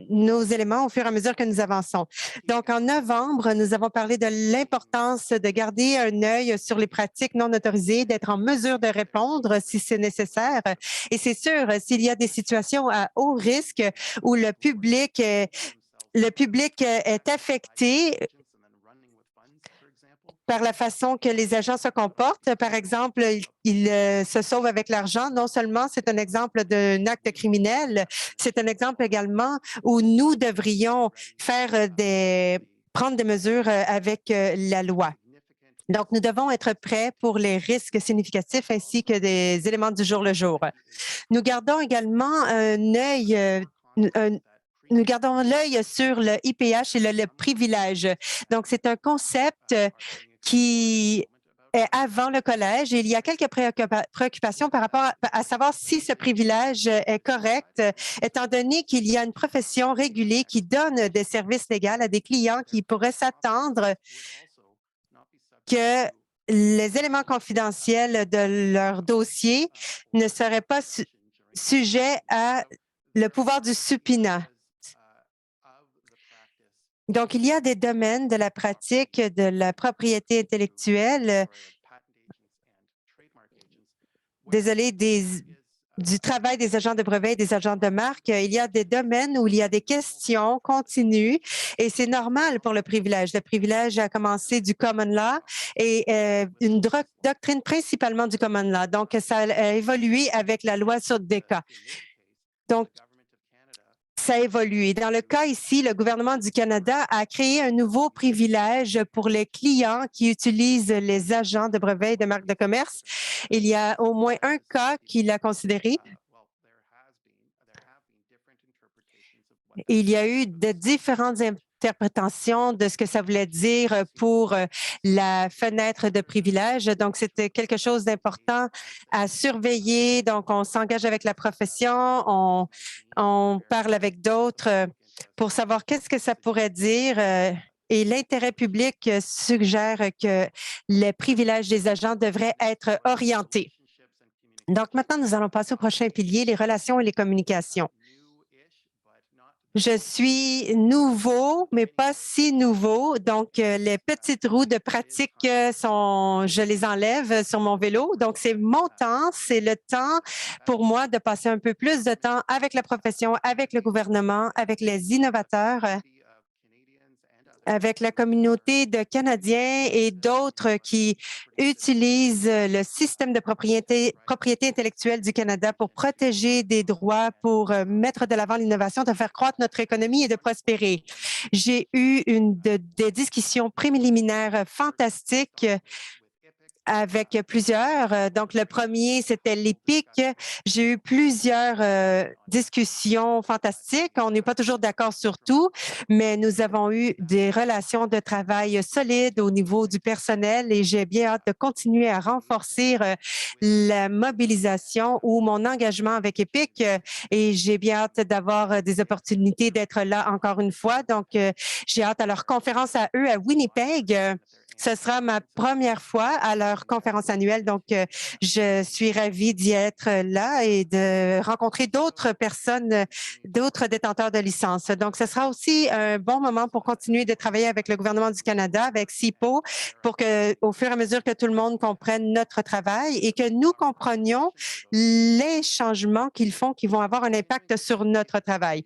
nos éléments au fur et à mesure que nous avançons. Donc, en novembre, nous avons parlé de l'importance de garder un œil sur les pratiques non autorisées, d'être en mesure de répondre si c'est nécessaire. Et c'est sûr, s'il y a des situations à haut risque où le public est affecté par la façon que les agents se comportent. Par exemple, ils se sauvent avec l'argent. Non seulement c'est un exemple d'un acte criminel, c'est un exemple également où nous devrions prendre des mesures avec la loi. Donc, nous devons être prêts pour les risques significatifs ainsi que des éléments du jour le jour. Nous gardons également nous gardons l'œil sur le IPH et le privilège. Donc, c'est un concept qui est avant le collège. Et il y a quelques préoccupations par rapport à savoir si ce privilège est correct, étant donné qu'il y a une profession régulée qui donne des services légaux à des clients qui pourraient s'attendre que les éléments confidentiels de leur dossier ne seraient pas sujets à le pouvoir du subpoena. Donc, il y a des domaines de la pratique de la propriété intellectuelle, du travail des agents de brevet et des agents de marque, il y a des domaines où il y a des questions continues et c'est normal pour le privilège. Le privilège a commencé du common law et une doctrine principalement du common law. Donc, ça a évolué avec la loi sur des cas. Donc, ça a évolué. Dans le cas ici, le gouvernement du Canada a créé un nouveau privilège pour les clients qui utilisent les agents de brevets et de marques de commerce. Il y a au moins un cas qu'il a considéré. Il y a eu de différentes interprétations de ce que ça voulait dire pour la fenêtre de privilège. Donc, c'était quelque chose d'important à surveiller. Donc, on s'engage avec la profession, on parle avec d'autres pour savoir qu'est-ce que ça pourrait dire. Et l'intérêt public suggère que les privilèges des agents devraient être orientés. Donc, maintenant, nous allons passer au prochain pilier, les relations et les communications. Je suis nouveau, mais pas si nouveau. Donc, les petites roues de pratique je les enlève sur mon vélo. Donc, c'est mon temps, c'est le temps pour moi de passer un peu plus de temps avec la profession, avec le gouvernement, avec les innovateurs, avec la communauté de Canadiens et d'autres qui utilisent le système de propriété intellectuelle du Canada pour protéger des droits, pour mettre de l'avant l'innovation, de faire croître notre économie et de prospérer. J'ai eu des discussions préliminaires fantastiques avec plusieurs. Donc, le premier, c'était l'EPIC. J'ai eu plusieurs discussions fantastiques. On n'est pas toujours d'accord sur tout, mais nous avons eu des relations de travail solides au niveau du personnel et j'ai bien hâte de continuer à renforcer la mobilisation ou mon engagement avec EPIC et j'ai bien hâte d'avoir des opportunités d'être là encore une fois. Donc, j'ai hâte à leur conférence à eux à Winnipeg. Ce sera ma première fois à leur conférence annuelle, donc je suis ravie d'y être là et de rencontrer d'autres personnes, d'autres détenteurs de licences. Donc, ce sera aussi un bon moment pour continuer de travailler avec le gouvernement du Canada, avec CIPO, pour que, au fur et à mesure que tout le monde comprenne notre travail et que nous comprenions les changements qu'ils font qui vont avoir un impact sur notre travail.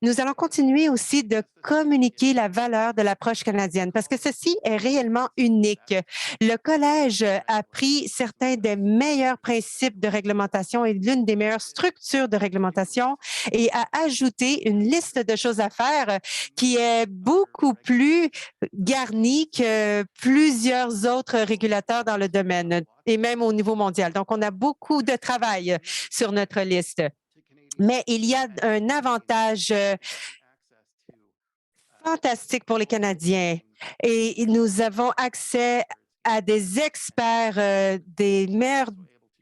Nous allons continuer aussi de communiquer la valeur de l'approche canadienne parce que ceci est réellement unique. Le Collège a pris certains des meilleurs principes de réglementation et l'une des meilleures structures de réglementation et a ajouté une liste de choses à faire qui est beaucoup plus garnie que plusieurs autres régulateurs dans le domaine et même au niveau mondial. Donc, on a beaucoup de travail sur notre liste. Mais il y a un avantage fantastique pour les Canadiens et nous avons accès à des experts,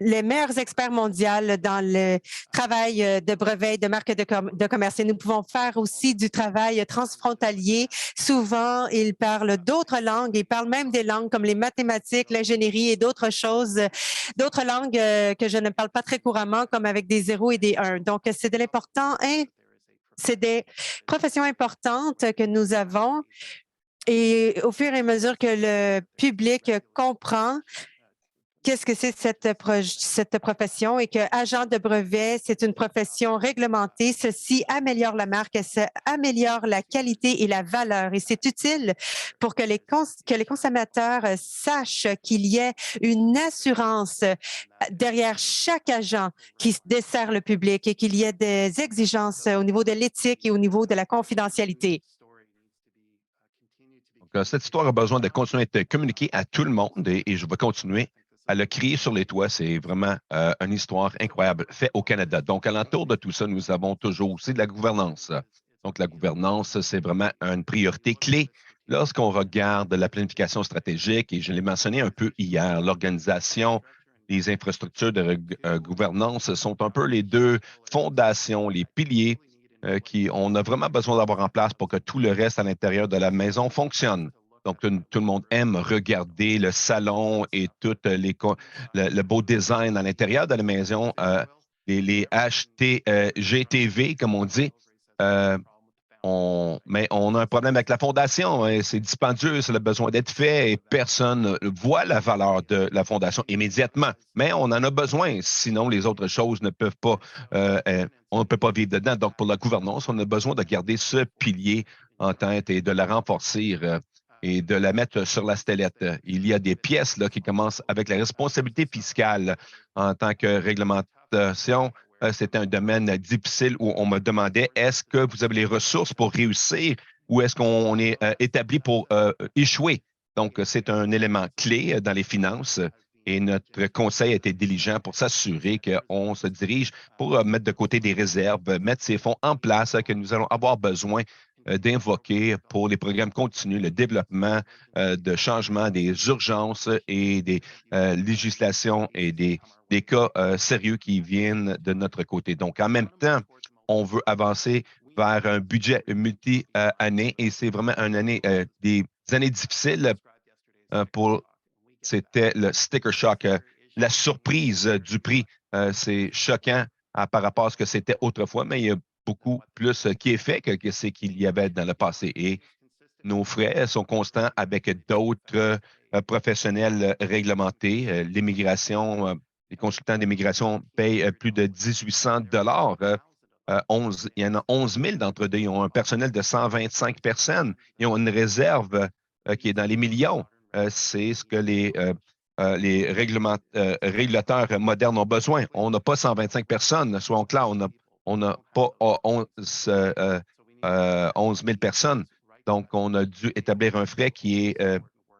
les meilleurs experts mondiaux dans le travail de brevets, de marques de commerce. Et nous pouvons faire aussi du travail transfrontalier. Souvent, ils parlent d'autres langues. Ils parlent même des langues comme les mathématiques, l'ingénierie et d'autres choses, d'autres langues que je ne parle pas très couramment, comme avec des 0 et des 1. Donc, c'est de l'important. C'est des professions importantes que nous avons. Et au fur et à mesure que le public comprend qu'est-ce que c'est cette profession et que agent de brevet, c'est une profession réglementée. Ceci améliore la marque, ça améliore la qualité et la valeur. Et c'est utile pour que les consommateurs sachent qu'il y ait une assurance derrière chaque agent qui dessert le public et qu'il y ait des exigences au niveau de l'éthique et au niveau de la confidentialité. Donc, cette histoire a besoin de continuer à être communiquée à tout le monde et je vais continuer à le crier sur les toits. C'est vraiment une histoire incroyable faite au Canada. Donc, alentour de tout ça, nous avons toujours aussi de la gouvernance. Donc, la gouvernance, c'est vraiment une priorité clé lorsqu'on regarde la planification stratégique, et je l'ai mentionné un peu hier, l'organisation, les infrastructures de gouvernance sont un peu les deux fondations, les piliers on a vraiment besoin d'avoir en place pour que tout le reste à l'intérieur de la maison fonctionne. Donc, tout le monde aime regarder le salon et tout le beau design à l'intérieur de la maison, les GTV, comme on dit. mais on a un problème avec la fondation. Hein, c'est dispendieux, ça a besoin d'être fait et personne ne voit la valeur de la fondation immédiatement. Mais on en a besoin, sinon les autres choses ne peuvent pas, on ne peut pas vivre dedans. Donc, pour la gouvernance, on a besoin de garder ce pilier en tête et de la renforcer et de la mettre sur la stellette. Il y a des pièces là, qui commencent avec la responsabilité fiscale en tant que réglementation. C'était un domaine difficile où on me demandait est-ce que vous avez les ressources pour réussir ou est-ce qu'on est établi pour échouer? Donc, c'est un élément clé dans les finances et notre conseil a été diligent pour s'assurer qu'on se dirige pour mettre de côté des réserves, mettre ces fonds en place que nous allons avoir besoin d'invoquer pour les programmes continus, le développement de changement des urgences et des législations et des cas sérieux qui viennent de notre côté. Donc, en même temps, on veut avancer vers un budget multi-année et c'est vraiment des années difficiles pour, c'était le sticker shock, la surprise du prix. C'est choquant par rapport à ce que c'était autrefois, mais il y a beaucoup plus qui est fait que ce qu'il y avait dans le passé. Et nos frais sont constants avec d'autres professionnels réglementés. L'immigration, les consultants d'immigration payent plus de 1800 dollars. Il y en a 11 000 d'entre eux. Ils ont un personnel de 125 personnes. Ils ont une réserve qui est dans les millions. C'est ce que les régulateurs modernes ont besoin. On n'a pas 125 personnes, soyons clairs. On n'a pas 11 000 personnes. Donc, on a dû établir un frais qui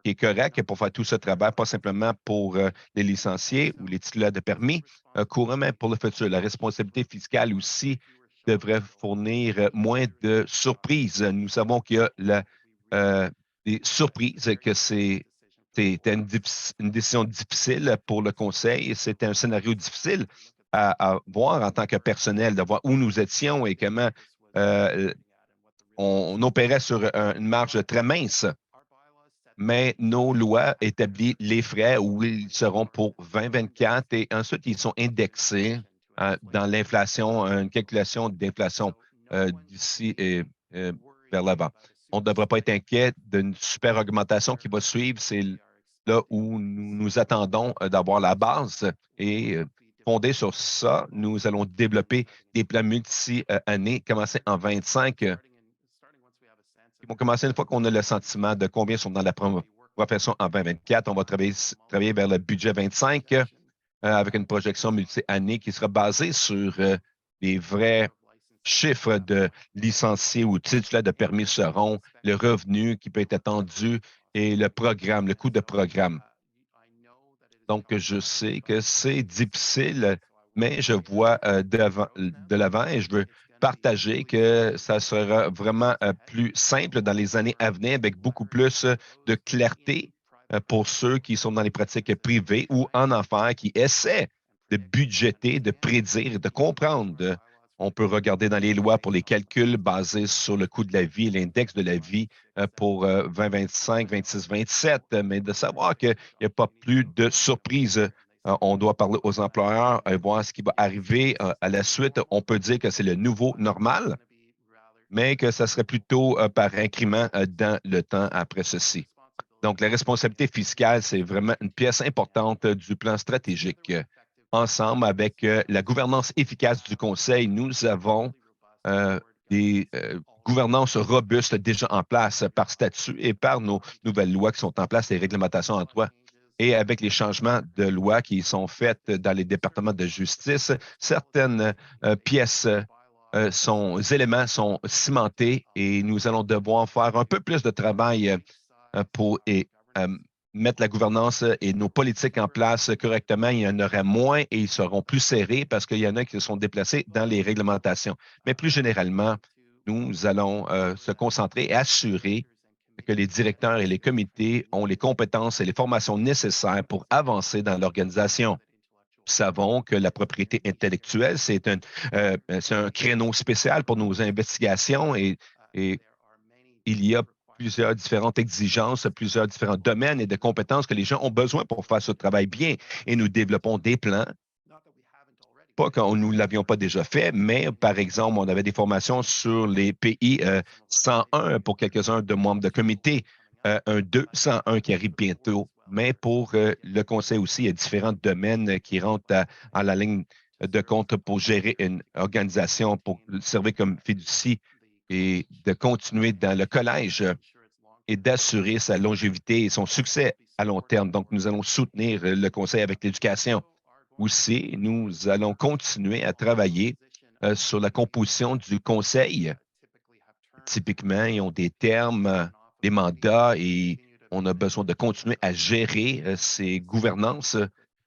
est correct pour faire tout ce travail, pas simplement pour les licenciés ou les titulaires de permis courants, mais pour le futur. La responsabilité fiscale aussi devrait fournir moins de surprises. Nous savons qu'il y a des surprises, que c'était une décision difficile pour le conseil. C'était un scénario difficile à voir en tant que personnel, de voir où nous étions et comment on opérait sur une marge très mince, mais nos lois établissent les frais où ils seront pour 2024 et ensuite ils sont indexés dans l'inflation, une calculation d'inflation d'ici et vers l'avant. On ne devrait pas être inquiet d'une super augmentation qui va suivre. C'est là où nous attendons d'avoir la base et fondé sur ça, nous allons développer des plans multi-années, commencer en 25 ils vont commencer une fois qu'on a le sentiment de combien sont dans la profession en 2024. On va travailler vers le budget 25 avec une projection multi-année qui sera basée sur les vrais chiffres de licenciés ou titulaires de permis seront, le revenu qui peut être attendu et le programme, le coût de programme. Donc, je sais que c'est difficile, mais je vois de l'avant et je veux partager que ça sera vraiment plus simple dans les années à venir avec beaucoup plus de clarté pour ceux qui sont dans les pratiques privées ou en affaires qui essaient de budgéter, de prédire, de comprendre. On peut regarder dans les lois pour les calculs basés sur le coût de la vie, l'index de la vie pour 2025, 26, 27, mais de savoir qu'il n'y a pas plus de surprises. On doit parler aux employeurs et voir ce qui va arriver à la suite. On peut dire que c'est le nouveau normal, mais que ça serait plutôt par incrément dans le temps après ceci. Donc, la responsabilité fiscale, c'est vraiment une pièce importante du plan stratégique. Ensemble avec la gouvernance efficace du Conseil, nous avons des gouvernances robustes déjà en place par statut et par nos nouvelles lois qui sont en place, les réglementations en droit. Et avec les changements de loi qui sont faits dans les départements de justice, certaines pièces, éléments sont cimentés et nous allons devoir faire un peu plus de travail pour mettre la gouvernance et nos politiques en place correctement. Il y en aurait moins et ils seront plus serrés parce qu'il y en a qui se sont déplacés dans les réglementations. Mais plus généralement, nous allons se concentrer et assurer que les directeurs et les comités ont les compétences et les formations nécessaires pour avancer dans l'organisation. Nous savons que la propriété intellectuelle, c'est un créneau spécial pour nos investigations et il y a plusieurs différentes exigences, plusieurs différents domaines et de compétences que les gens ont besoin pour faire ce travail bien. Et nous développons des plans pas que nous ne l'avions pas déjà fait, mais par exemple, on avait des formations sur les pays 101 pour quelques-uns de membres de comité, un 201 qui arrive bientôt. Mais pour le conseil aussi, il y a différents domaines qui rentrent à la ligne de compte pour gérer une organisation, pour servir comme fiducie et de continuer dans le collège et d'assurer sa longévité et son succès à long terme. Donc, nous allons soutenir le conseil avec l'éducation. Aussi, nous allons continuer à travailler sur la composition du conseil. Typiquement, ils ont des termes, des mandats et on a besoin de continuer à gérer ces gouvernances.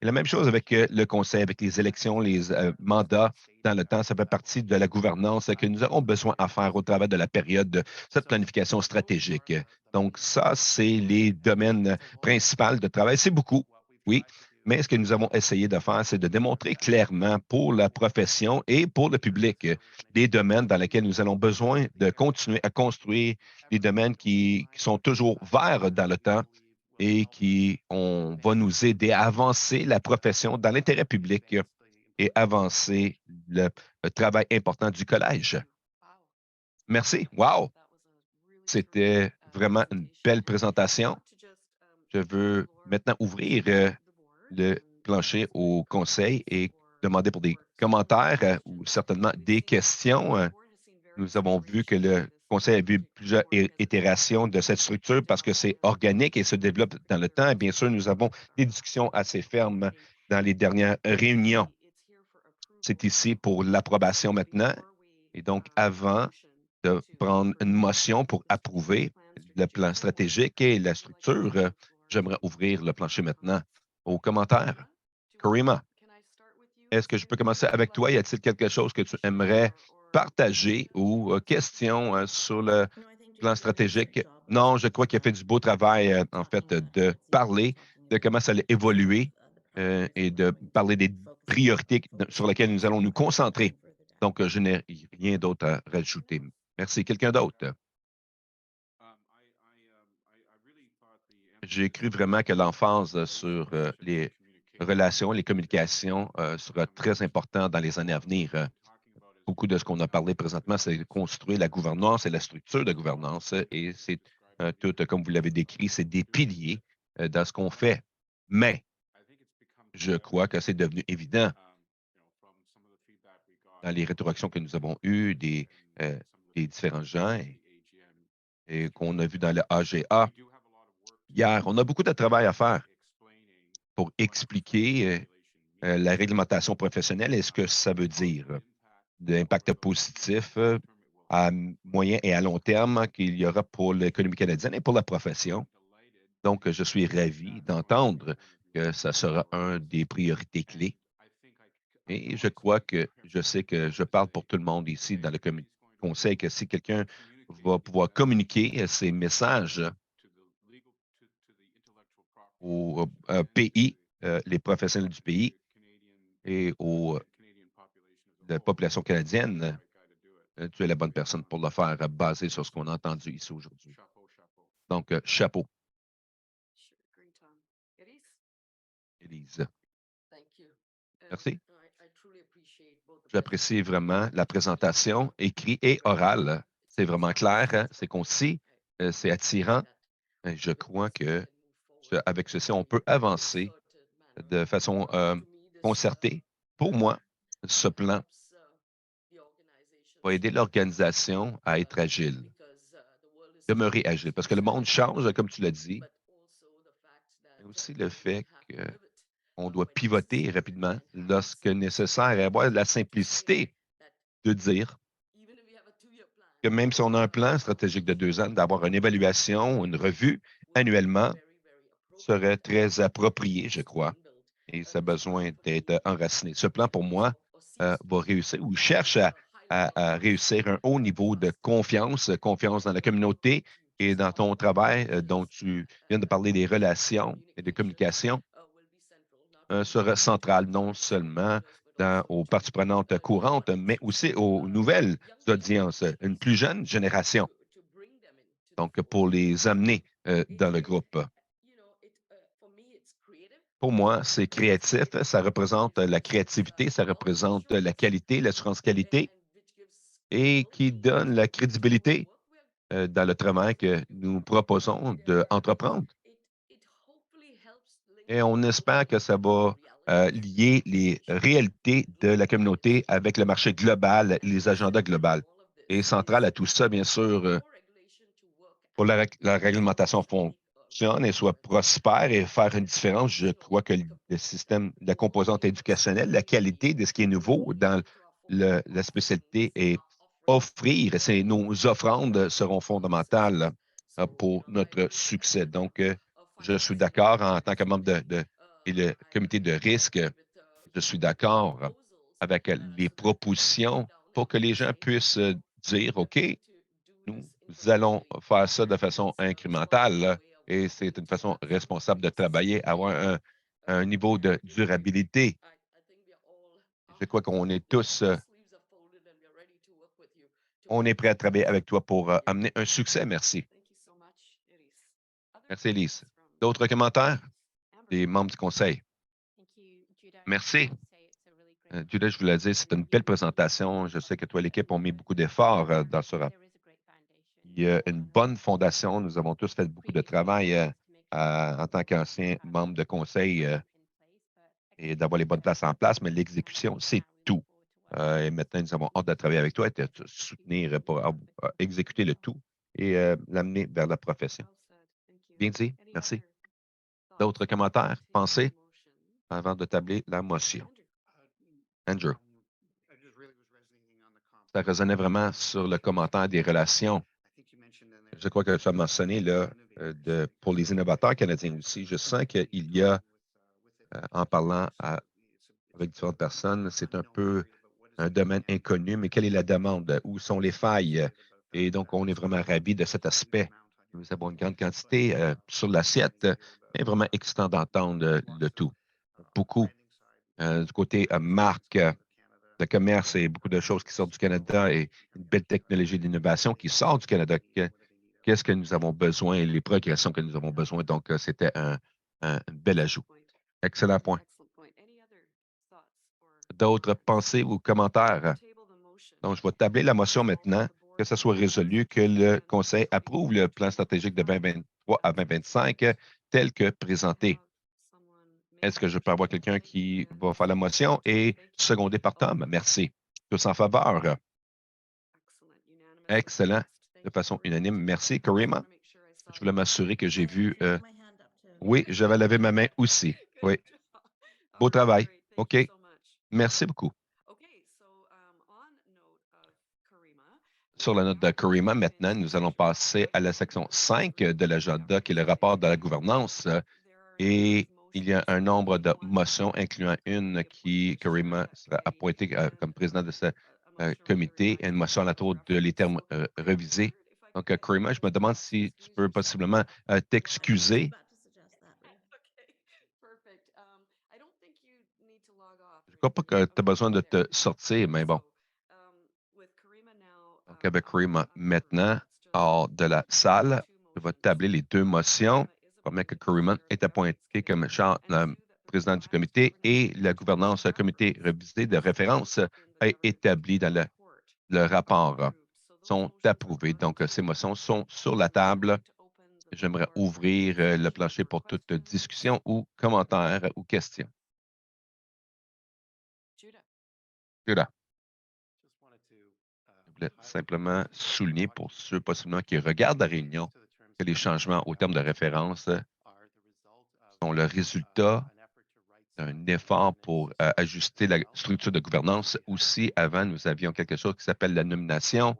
Et la même chose avec le conseil, avec les élections, les mandats dans le temps, ça fait partie de la gouvernance que nous aurons besoin à faire au travers de la période de cette planification stratégique. Donc, ça, c'est les domaines principaux de travail. C'est beaucoup, oui, mais ce que nous avons essayé de faire, c'est de démontrer clairement pour la profession et pour le public des domaines dans lesquels nous allons besoin de continuer à construire des domaines qui sont toujours verts dans le temps et qui va nous aider à avancer la profession dans l'intérêt public et avancer le travail important du collège. Merci. Wow! C'était vraiment une belle présentation. Je veux maintenant ouvrir le plancher au conseil et demander pour des commentaires ou certainement des questions. Nous avons vu que le conseil a vu plusieurs itérations de cette structure parce que c'est organique et se développe dans le temps. Et bien sûr, nous avons des discussions assez fermes dans les dernières réunions. C'est ici pour l'approbation maintenant. Et donc, avant de prendre une motion pour approuver le plan stratégique et la structure, j'aimerais ouvrir le plancher maintenant aux commentaires. Karima, est-ce que je peux commencer avec toi? Y a-t-il quelque chose que tu aimerais partager ou questions sur le plan stratégique? Non, je crois qu'il a fait du beau travail, en fait, de parler de comment ça allait évoluer et de parler des priorités sur lesquelles nous allons nous concentrer. Donc, je n'ai rien d'autre à rajouter. Merci. Quelqu'un d'autre? J'ai cru vraiment que l'emphase sur les relations, les communications sera très important dans les années à venir. Beaucoup de ce qu'on a parlé présentement, c'est de construire la gouvernance et la structure de gouvernance. Et c'est tout, comme vous l'avez décrit, c'est des piliers dans ce qu'on fait. Mais je crois que c'est devenu évident dans les rétroactions que nous avons eues des différents gens et qu'on a vu dans le AGA hier. On a beaucoup de travail à faire pour expliquer la réglementation professionnelle et ce que ça veut dire, l'impact positif à moyen et à long terme qu'il y aura pour l'économie canadienne et pour la profession. Donc, je suis ravi d'entendre que ça sera un des priorités clés. Et je crois que je sais que je parle pour tout le monde ici dans le conseil que si quelqu'un va pouvoir communiquer ces messages aux pays, les professionnels du pays et aux la population canadienne, tu es la bonne personne pour le faire, basé sur ce qu'on a entendu ici aujourd'hui. Donc, chapeau, Élise. Merci. J'apprécie vraiment la présentation écrite et orale. C'est vraiment clair, hein, c'est concis, c'est attirant. Je crois que avec ceci, on peut avancer de façon concertée. Pour moi, ce plan va aider l'organisation à être agile, demeurer agile, parce que le monde change, comme tu l'as dit, mais aussi le fait qu'on doit pivoter rapidement lorsque nécessaire et avoir de la simplicité de dire que même si on a un plan stratégique de 2 ans, d'avoir une évaluation, une revue annuellement serait très approprié, je crois, et ça a besoin d'être enraciné. Ce plan, pour moi, va réussir ou cherche à réussir un haut niveau de confiance, confiance dans la communauté et dans ton travail dont tu viens de parler des relations et des communications sera central non seulement aux parties prenantes courantes, mais aussi aux nouvelles audiences, une plus jeune génération. Donc, pour les amener dans le groupe. pour moi, c'est créatif, ça représente la créativité, ça représente la qualité, l'assurance qualité et qui donne la crédibilité dans le travail que nous proposons d'entreprendre. Et on espère que ça va lier les réalités de la communauté avec le marché global, les agendas globaux. Et central à tout ça, bien sûr, pour la réglementation fonctionne et soit prospère et faire une différence, je crois que le système, la composante éducationnelle, la qualité de ce qui est nouveau dans la spécialité et offrir, nos offrandes seront fondamentales pour notre succès. Donc, je suis d'accord en tant que membre et le comité de risque, je suis d'accord avec les propositions pour que les gens puissent dire, OK, nous allons faire ça de façon incrémentale là, et c'est une façon responsable de travailler, avoir un niveau de durabilité. Je crois qu'on est tous, on est prêt à travailler avec toi pour amener un succès. Merci. Merci, Elise. D'autres commentaires des membres du conseil? Merci. Judah, je voulais dire, c'est une belle présentation. Je sais que toi et l'équipe ont mis beaucoup d'efforts dans ce rapport. Il y a une bonne fondation. Nous avons tous fait beaucoup de travail en tant qu'anciens membres de conseil et d'avoir les bonnes places en place, mais l'exécution, c'est tout. Et maintenant, nous avons hâte de travailler avec toi et de te soutenir pour exécuter le tout et l'amener vers la profession. Bien dit, merci. D'autres commentaires, pensées avant de tabler la motion? Andrew, ça résonnait vraiment sur le commentaire des relations. Je crois que tu as mentionné là, pour les innovateurs canadiens aussi. Je sens qu'il y a, en parlant avec différentes personnes, c'est un peu un domaine inconnu, mais quelle est la demande? Où sont les failles? Et donc, on est vraiment ravis de cet aspect. Nous avons une grande quantité sur l'assiette, mais vraiment excitant d'entendre le tout. Beaucoup du côté marque, de commerce et beaucoup de choses qui sortent du Canada et une belle technologie d'innovation qui sort du Canada. Qu'est-ce que nous avons besoin, les progressions que nous avons besoin. Donc, c'était un bel ajout. Excellent point. D'autres pensées ou commentaires? Donc, je vais tabler la motion maintenant, que ce soit résolu, que le Conseil approuve le plan stratégique de 2023 à 2025 tel que présenté. Est-ce que je peux avoir quelqu'un qui va faire la motion et secondé par Tom? Merci. Tous en faveur? Excellent. De façon unanime. Merci, Karima. Je voulais m'assurer que j'ai vu. Oui, j'avais levé ma main aussi. Oui. Beau travail. OK. Merci beaucoup. Sur la note de Karima, maintenant, nous allons passer à la section 5 de l'agenda, qui est le rapport de la gouvernance. Et il y a un nombre de motions, incluant une qui, Karima, sera appointée comme président de ce comité, et une motion à la tour de les termes revisés. Donc, Karima, je me demande si tu peux possiblement t'excuser. Je ne crois pas que tu as besoin de te sortir, mais bon. Donc, avec Karima maintenant hors de la salle, je vais tabler les deux motions. Première que Karima est appointé comme président du comité et la gouvernance comité revisé de référence est établie dans le rapport. Sont approuvées. Donc, ces motions sont sur la table. J'aimerais ouvrir le plancher pour toute discussion ou commentaire ou question. Judah. Je voulais simplement souligner pour ceux possiblement qui regardent la réunion que les changements au terme de référence sont le résultat d'un effort pour ajuster la structure de gouvernance. Aussi, avant, nous avions quelque chose qui s'appelle la nomination,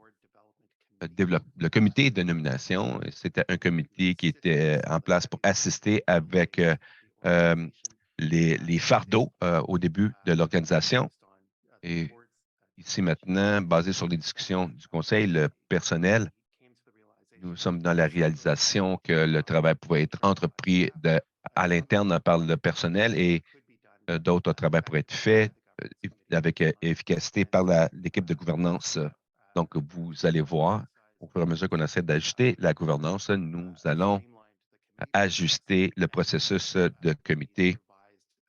le comité de nomination. C'était un comité qui était en place pour assister avec les fardeaux au début de l'organisation. Et ici maintenant, basé sur les discussions du conseil, le personnel, nous sommes dans la réalisation que le travail pouvait être entrepris à l'interne par le personnel et d'autres travaux pourraient être faits avec efficacité par l'équipe de gouvernance. Donc, vous allez voir, au fur et à mesure qu'on essaie d'ajuster la gouvernance, nous allons ajuster le processus de comité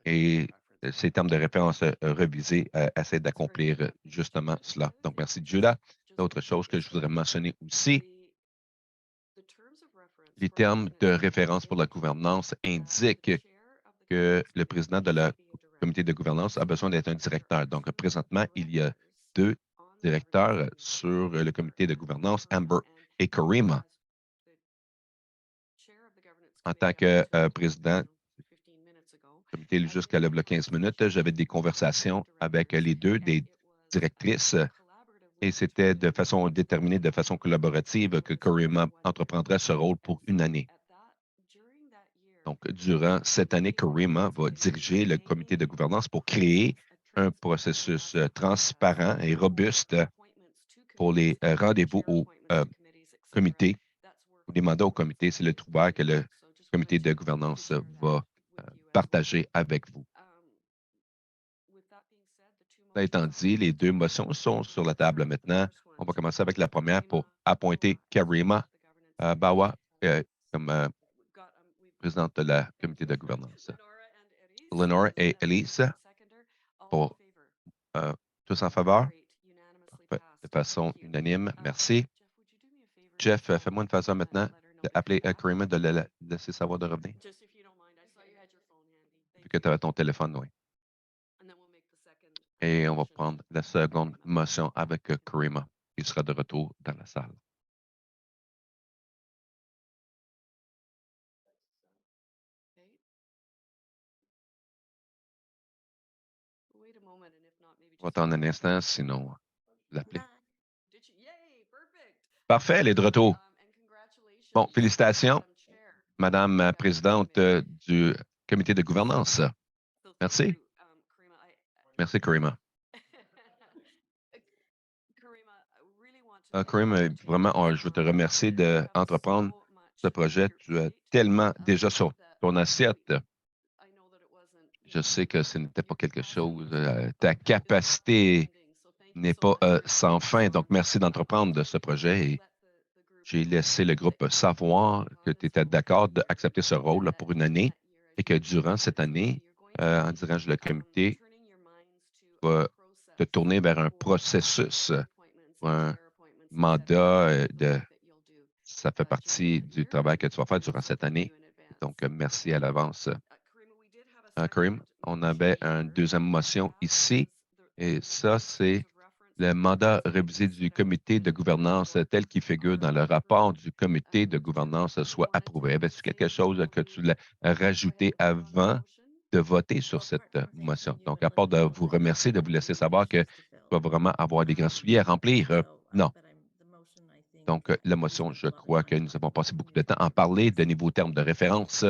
et ces termes de référence revisés essaient d'accomplir justement cela. Donc, merci, Judah. D'autres choses que je voudrais mentionner aussi, les termes de référence pour la gouvernance indiquent que le président de la comité de gouvernance a besoin d'être un directeur. Donc, présentement, il y a 2 directeurs sur le comité de gouvernance, Amber et Karima. En tant que président du comité jusqu'à le 15 minutes, j'avais des conversations avec les 2 des directrices et c'était de façon déterminée, de façon collaborative que Karima entreprendrait ce rôle pour une année. Donc, durant cette année, Karima va diriger le comité de gouvernance pour créer un processus transparent et robuste pour les rendez-vous au comité, ou les mandats au comité. C'est le trouvaille que le comité de gouvernance va partager avec vous. Ça étant dit, les 2 motions sont sur la table maintenant. On va commencer avec la première pour appointer Karima Bawa comme présidente de la comité de gouvernance. Lenore et Elise, pour tous en faveur? Parfait. De façon unanime, merci. Jeff, fais-moi une façon maintenant d'appeler Karima de la laisser savoir de revenir. Vu que tu avais ton téléphone, oui. Et on va prendre la seconde motion avec Karima, qui sera de retour dans la salle. On va attendre un instant, sinon, vous appelez. Parfait, elle est de retour. Bon, félicitations, Madame la présidente du comité de gouvernance. Merci. Merci, Karima. Karima, vraiment, je veux te remercier d'entreprendre ce projet. Tu as tellement déjà sur ton assiette. Je sais que ce n'était pas quelque chose. Ta capacité n'est pas sans fin. Donc, merci d'entreprendre de ce projet. Et j'ai laissé le groupe savoir que tu étais d'accord d'accepter ce rôle pour une année et que durant cette année, en dirigeant le comité, tu vas te tourner vers un processus, un mandat ça fait partie du travail que tu vas faire durant cette année. Donc, merci à l'avance. Karim, on avait une deuxième motion ici, et ça, c'est le mandat révisé du comité de gouvernance tel qu'il figure dans le rapport du comité de gouvernance soit approuvé. Avais-tu quelque chose que tu voulais rajouter avant de voter sur cette motion? Donc, à part de vous remercier, de vous laisser savoir que tu vas vraiment avoir des grands souliers à remplir, non. Donc, la motion, je crois que nous avons passé beaucoup de temps à en parler de nouveaux termes de référence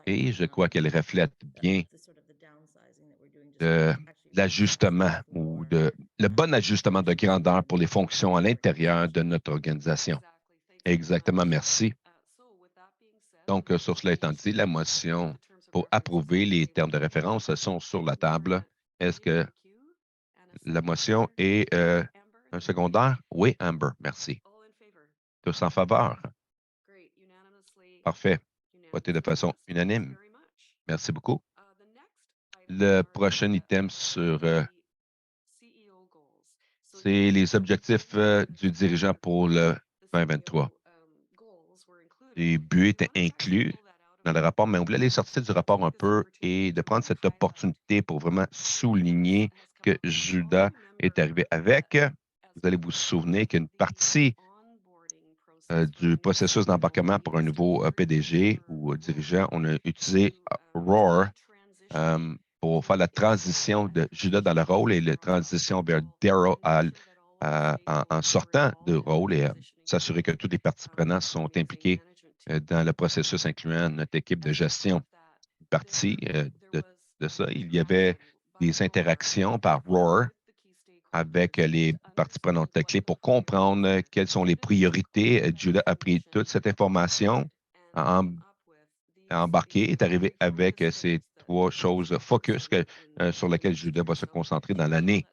et je crois qu'elle reflète bien l'ajustement ou le bon ajustement de grandeur pour les fonctions à l'intérieur de notre organisation. Exactement, merci. Donc, sur cela étant dit, la motion pour approuver les termes de référence sont sur la table. Est-ce que la motion est un secondaire? Oui, Amber, merci. Tous en faveur? Parfait. Voté de façon unanime. Merci beaucoup. Le prochain item sur c'est les objectifs du dirigeant pour le 2023. Les buts étaient inclus dans le rapport, mais on voulait les sortir du rapport un peu et de prendre cette opportunité pour vraiment souligner que Judah est arrivé avec. Vous allez vous souvenir qu'une partie du processus d'embarquement pour un nouveau PDG ou dirigeant, on a utilisé ROAR pour faire la transition de Judah dans le rôle et la transition vers Daryl en sortant de rôle et s'assurer que tous les parties prenantes sont impliquées dans le processus, incluant notre équipe de gestion. Une partie de ça, il y avait des interactions par ROAR avec les parties prenantes clés pour comprendre quelles sont les priorités. Judah a pris toute cette information, a embarqué, est arrivé avec ces 3 choses focus sur lesquelles Judah va se concentrer dans l'année.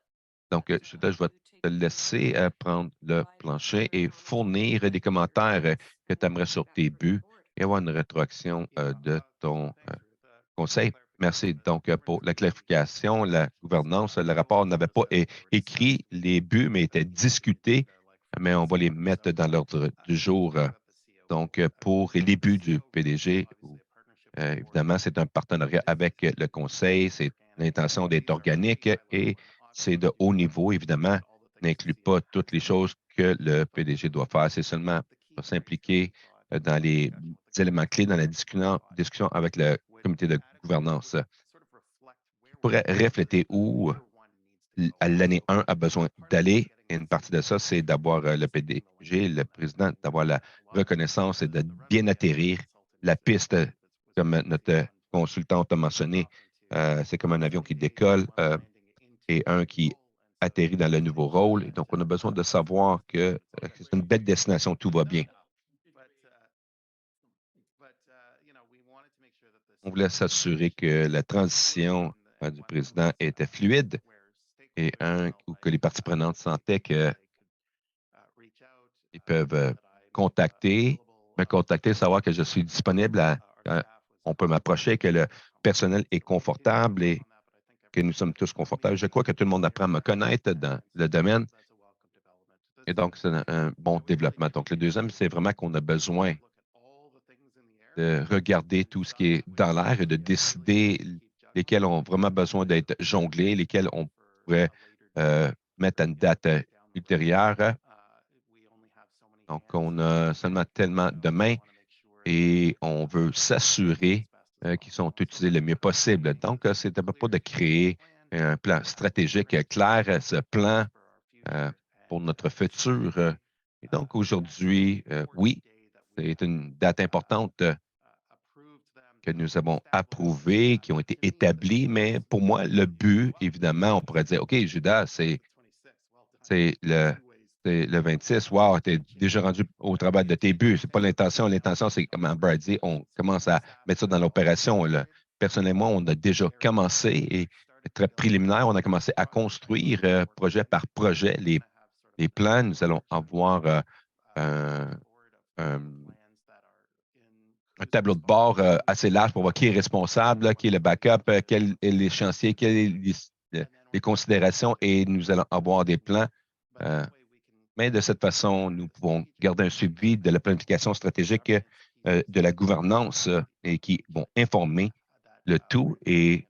Donc, Judah, je vais te laisser prendre le plancher et fournir des commentaires que tu aimerais sur tes buts et avoir une rétroaction de ton conseil. Merci. Donc, pour la clarification, la gouvernance, le rapport n'avait pas écrit les buts, mais était discuté, mais on va les mettre dans l'ordre du jour. Donc, pour les buts du PDG, évidemment, c'est un partenariat avec le conseil. C'est l'intention d'être organique et c'est de haut niveau, évidemment, n'inclut pas toutes les choses que le PDG doit faire. C'est seulement pour s'impliquer dans les éléments clés dans la discussion avec le comité de gouvernance. Pourrait refléter où l'année 1 a besoin d'aller. Et une partie de ça, c'est d'avoir le PDG, le président, d'avoir la reconnaissance et de bien atterrir la piste, comme notre consultant a mentionné. C'est comme un avion qui décolle et un qui atterrit dans le nouveau rôle. Et donc, on a besoin de savoir que c'est une belle destination, tout va bien. On voulait s'assurer que la transition du président était fluide et que les parties prenantes sentaient qu'ils peuvent me contacter, savoir que je suis disponible, on peut m'approcher, que le personnel est confortable et que nous sommes tous confortables. Je crois que tout le monde apprend à me connaître dans le domaine et donc c'est un bon développement. Donc, le deuxième, c'est vraiment qu'on a besoin de regarder tout ce qui est dans l'air et de décider lesquels ont vraiment besoin d'être jonglés, lesquels on pourrait mettre à une date ultérieure. Donc, on a seulement tellement de mains et on veut s'assurer qu'ils sont utilisés le mieux possible. Donc, c'est à propos de créer un plan stratégique clair, ce plan pour notre futur. Et donc, aujourd'hui, oui, c'est une date importante que nous avons approuvées, qui ont été établies, mais pour moi, le but, évidemment, on pourrait dire, OK, Judas, c'est le 26. Wow, tu es déjà rendu au travail de tes buts. C'est pas l'intention. L'intention, c'est, comme Brad dit, on commence à mettre ça dans l'opération. Personnellement, on a déjà commencé et très préliminaire, on a commencé à construire projet par projet les plans. Nous allons avoir un, un- un tableau de bord assez large pour voir qui est responsable, qui est le backup, quels sont les chantiers, quelles sont les considérations et nous allons avoir des plans. Mais de cette façon, nous pouvons garder un suivi de la planification stratégique de la gouvernance et qui vont informer le tout et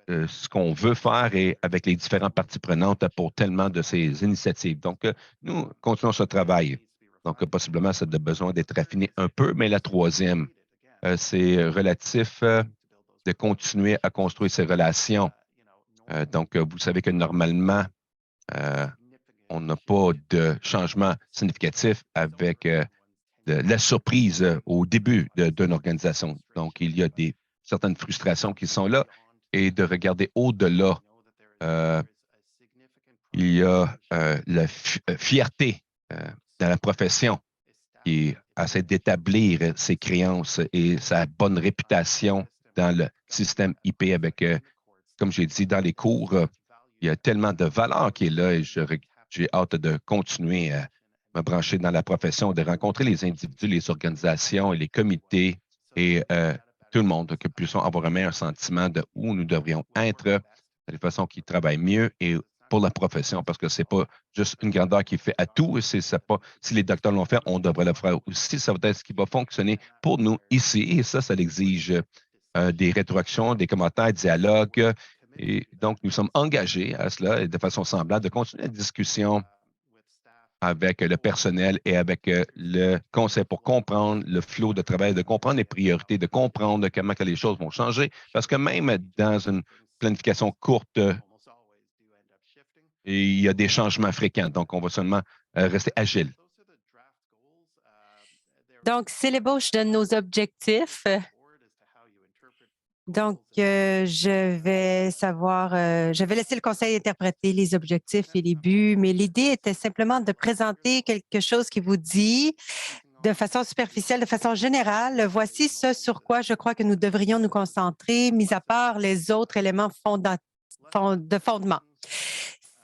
ce qu'on veut faire et avec les différentes parties prenantes pour tellement de ces initiatives. Donc, nous continuons ce travail. Donc, possiblement, ça a besoin d'être raffiné un peu, mais la troisième, c'est relatif de continuer à construire ces relations. Donc, vous savez que normalement, on n'a pas de changement significatif avec la surprise au début d'une organisation. Donc, il y a certaines frustrations qui sont là et de regarder au-delà. Il y a la fierté dans la profession qui essaie d'établir ses créances et sa bonne réputation dans le système IP avec, comme j'ai dit, dans les cours, il y a tellement de valeur qui est là et j'ai hâte de continuer à me brancher dans la profession, de rencontrer les individus, les organisations et les comités et tout le monde, que puissions avoir un meilleur sentiment de où nous devrions être, de façon qui travaillent mieux et pour la profession, parce que c'est pas juste une grandeur qui fait à tout. C'est pas, si les docteurs l'ont fait, on devrait le faire aussi. Ça va être ce qui va fonctionner pour nous ici. Et ça exige des rétroactions, des commentaires, dialogues. Et donc, nous sommes engagés à cela et de façon semblable de continuer la discussion avec le personnel et avec le conseil pour comprendre le flot de travail, de comprendre les priorités, de comprendre comment que les choses vont changer. Parce que même dans une planification courte, il y a des changements fréquents. Donc, on va seulement rester agile. Donc, c'est l'ébauche de nos objectifs. Donc, je vais laisser le conseil interpréter les objectifs et les buts, mais l'idée était simplement de présenter quelque chose qui vous dit de façon superficielle, de façon générale, voici ce sur quoi je crois que nous devrions nous concentrer, mis à part les autres éléments de fondement.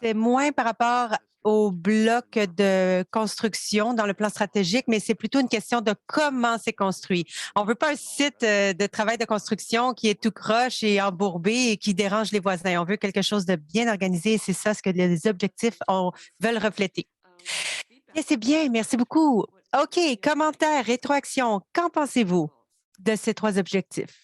C'est moins par rapport au bloc de construction dans le plan stratégique, mais c'est plutôt une question de comment c'est construit. On ne veut pas un site de travail de construction qui est tout croche et embourbé et qui dérange les voisins. On veut quelque chose de bien organisé et c'est ça ce que les objectifs veulent refléter. Et c'est bien, merci beaucoup. OK, commentaires, rétroaction, qu'en pensez-vous de ces 3 objectifs?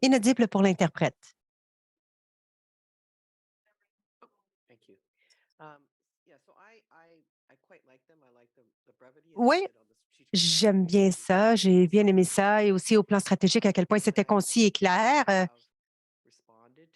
Inaudible pour l'interprète. Oui, j'aime bien ça. J'ai bien aimé ça et aussi au plan stratégique à quel point c'était concis et clair.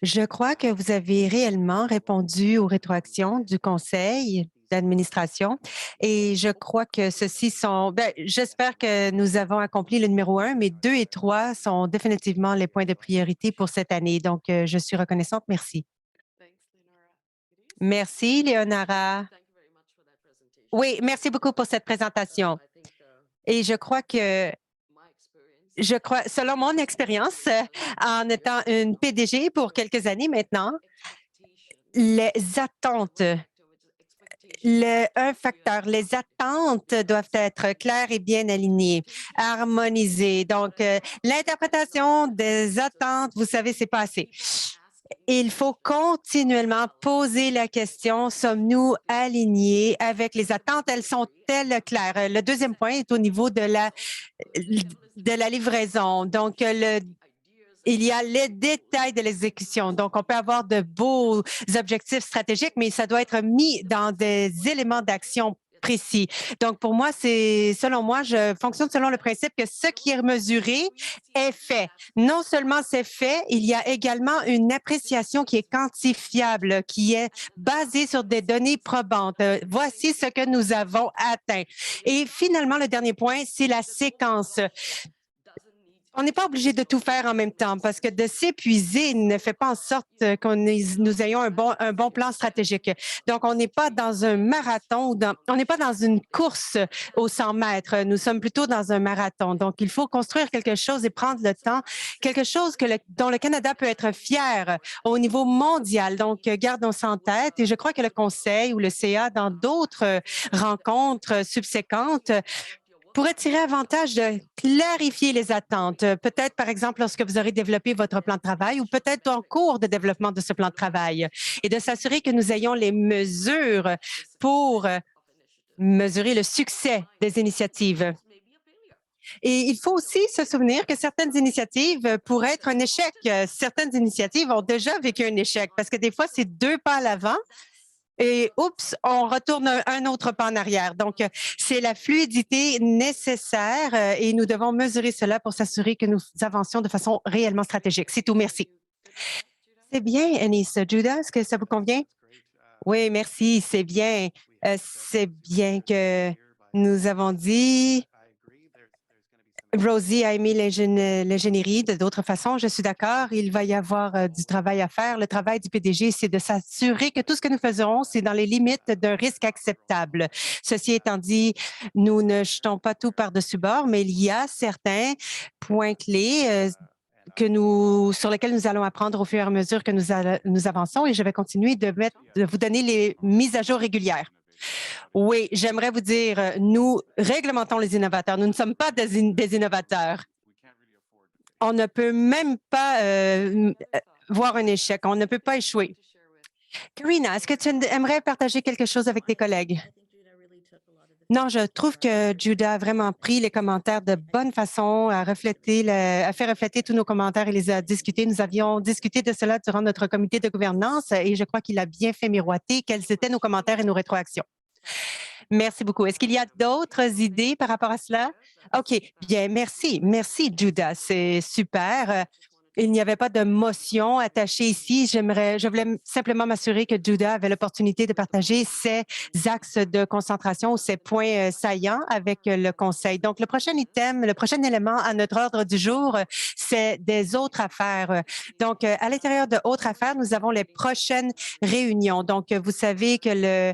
Je crois que vous avez réellement répondu aux rétroactions du conseil d'administration et je crois que ceux-ci sont, j'espère que nous avons accompli le numéro 1, mais 2 et 3 sont définitivement les points de priorité pour cette année. Donc, je suis reconnaissante. Merci. Merci, Léonara. Oui, merci beaucoup pour cette présentation. Et selon mon expérience, en étant une PDG pour quelques années maintenant, les attentes, un facteur, les attentes doivent être claires et bien alignées, harmonisées. Donc, l'interprétation des attentes, vous savez, c'est pas assez. Il faut continuellement poser la question, sommes-nous alignés avec les attentes? Elles sont-elles claires? Le deuxième point est au niveau de la livraison. Donc, il y a les détails de l'exécution. Donc, on peut avoir de beaux objectifs stratégiques, mais ça doit être mis dans des éléments d'action précis. Donc, pour moi, selon moi, je fonctionne selon le principe que ce qui est mesuré est fait. Non seulement c'est fait, il y a également une appréciation qui est quantifiable, qui est basée sur des données probantes. Voici ce que nous avons atteint. Et finalement, le dernier point, c'est la séquence. On n'est pas obligé de tout faire en même temps parce que de s'épuiser ne fait pas en sorte nous ayons un bon plan stratégique. Donc, on n'est pas dans un marathon, on n'est pas dans une course aux 100 mètres. Nous sommes plutôt dans un marathon. Donc, il faut construire quelque chose et prendre le temps, quelque chose dont le Canada peut être fier au niveau mondial. Donc, gardons ça en tête. Et je crois que le Conseil ou le CA, dans d'autres rencontres subséquentes, pourrait tirer avantage de clarifier les attentes. Peut-être, par exemple, lorsque vous aurez développé votre plan de travail ou peut-être en cours de développement de ce plan de travail et de s'assurer que nous ayons les mesures pour mesurer le succès des initiatives. Et il faut aussi se souvenir que certaines initiatives pourraient être un échec. Certaines initiatives ont déjà vécu un échec parce que des fois, c'est 2 pas à l'avant et oups, on retourne un autre pas en arrière. Donc, c'est la fluidité nécessaire et nous devons mesurer cela pour s'assurer que nous avancions de façon réellement stratégique. C'est tout. Merci. C'est bien, Anis. Judah, est-ce que ça vous convient? Oui, merci. C'est bien que nous avons dit. Rosie a aimé l'ingénierie de d'autres façons. Je suis d'accord. Il va y avoir du travail à faire. Le travail du PDG, c'est de s'assurer que tout ce que nous faisons, c'est dans les limites d'un risque acceptable. Ceci étant dit, nous ne jetons pas tout par-dessus bord, mais il y a certains points clés sur lesquels nous allons apprendre au fur et à mesure que nous avançons et je vais continuer de vous donner les mises à jour régulières. Oui, j'aimerais vous dire, nous réglementons les innovateurs. Nous ne sommes pas des innovateurs. On ne peut même pas voir un échec. On ne peut pas échouer. Karina, est-ce que tu aimerais partager quelque chose avec tes collègues? Non, je trouve que Judah a vraiment pris les commentaires de bonne façon, a fait refléter tous nos commentaires et les a discutés. Nous avions discuté de cela durant notre comité de gouvernance et je crois qu'il a bien fait miroiter quels étaient nos commentaires et nos rétroactions. Merci beaucoup. Est-ce qu'il y a d'autres idées par rapport à cela? OK, bien, merci. Merci, Judah. C'est super. Il n'y avait pas de motion attachée ici. Je voulais simplement m'assurer que Judah avait l'opportunité de partager ses axes de concentration ou ses points saillants avec le Conseil. Donc, le prochain élément à notre ordre du jour, c'est des autres affaires. Donc, à l'intérieur de autres affaires, nous avons les prochaines réunions. Donc, vous savez que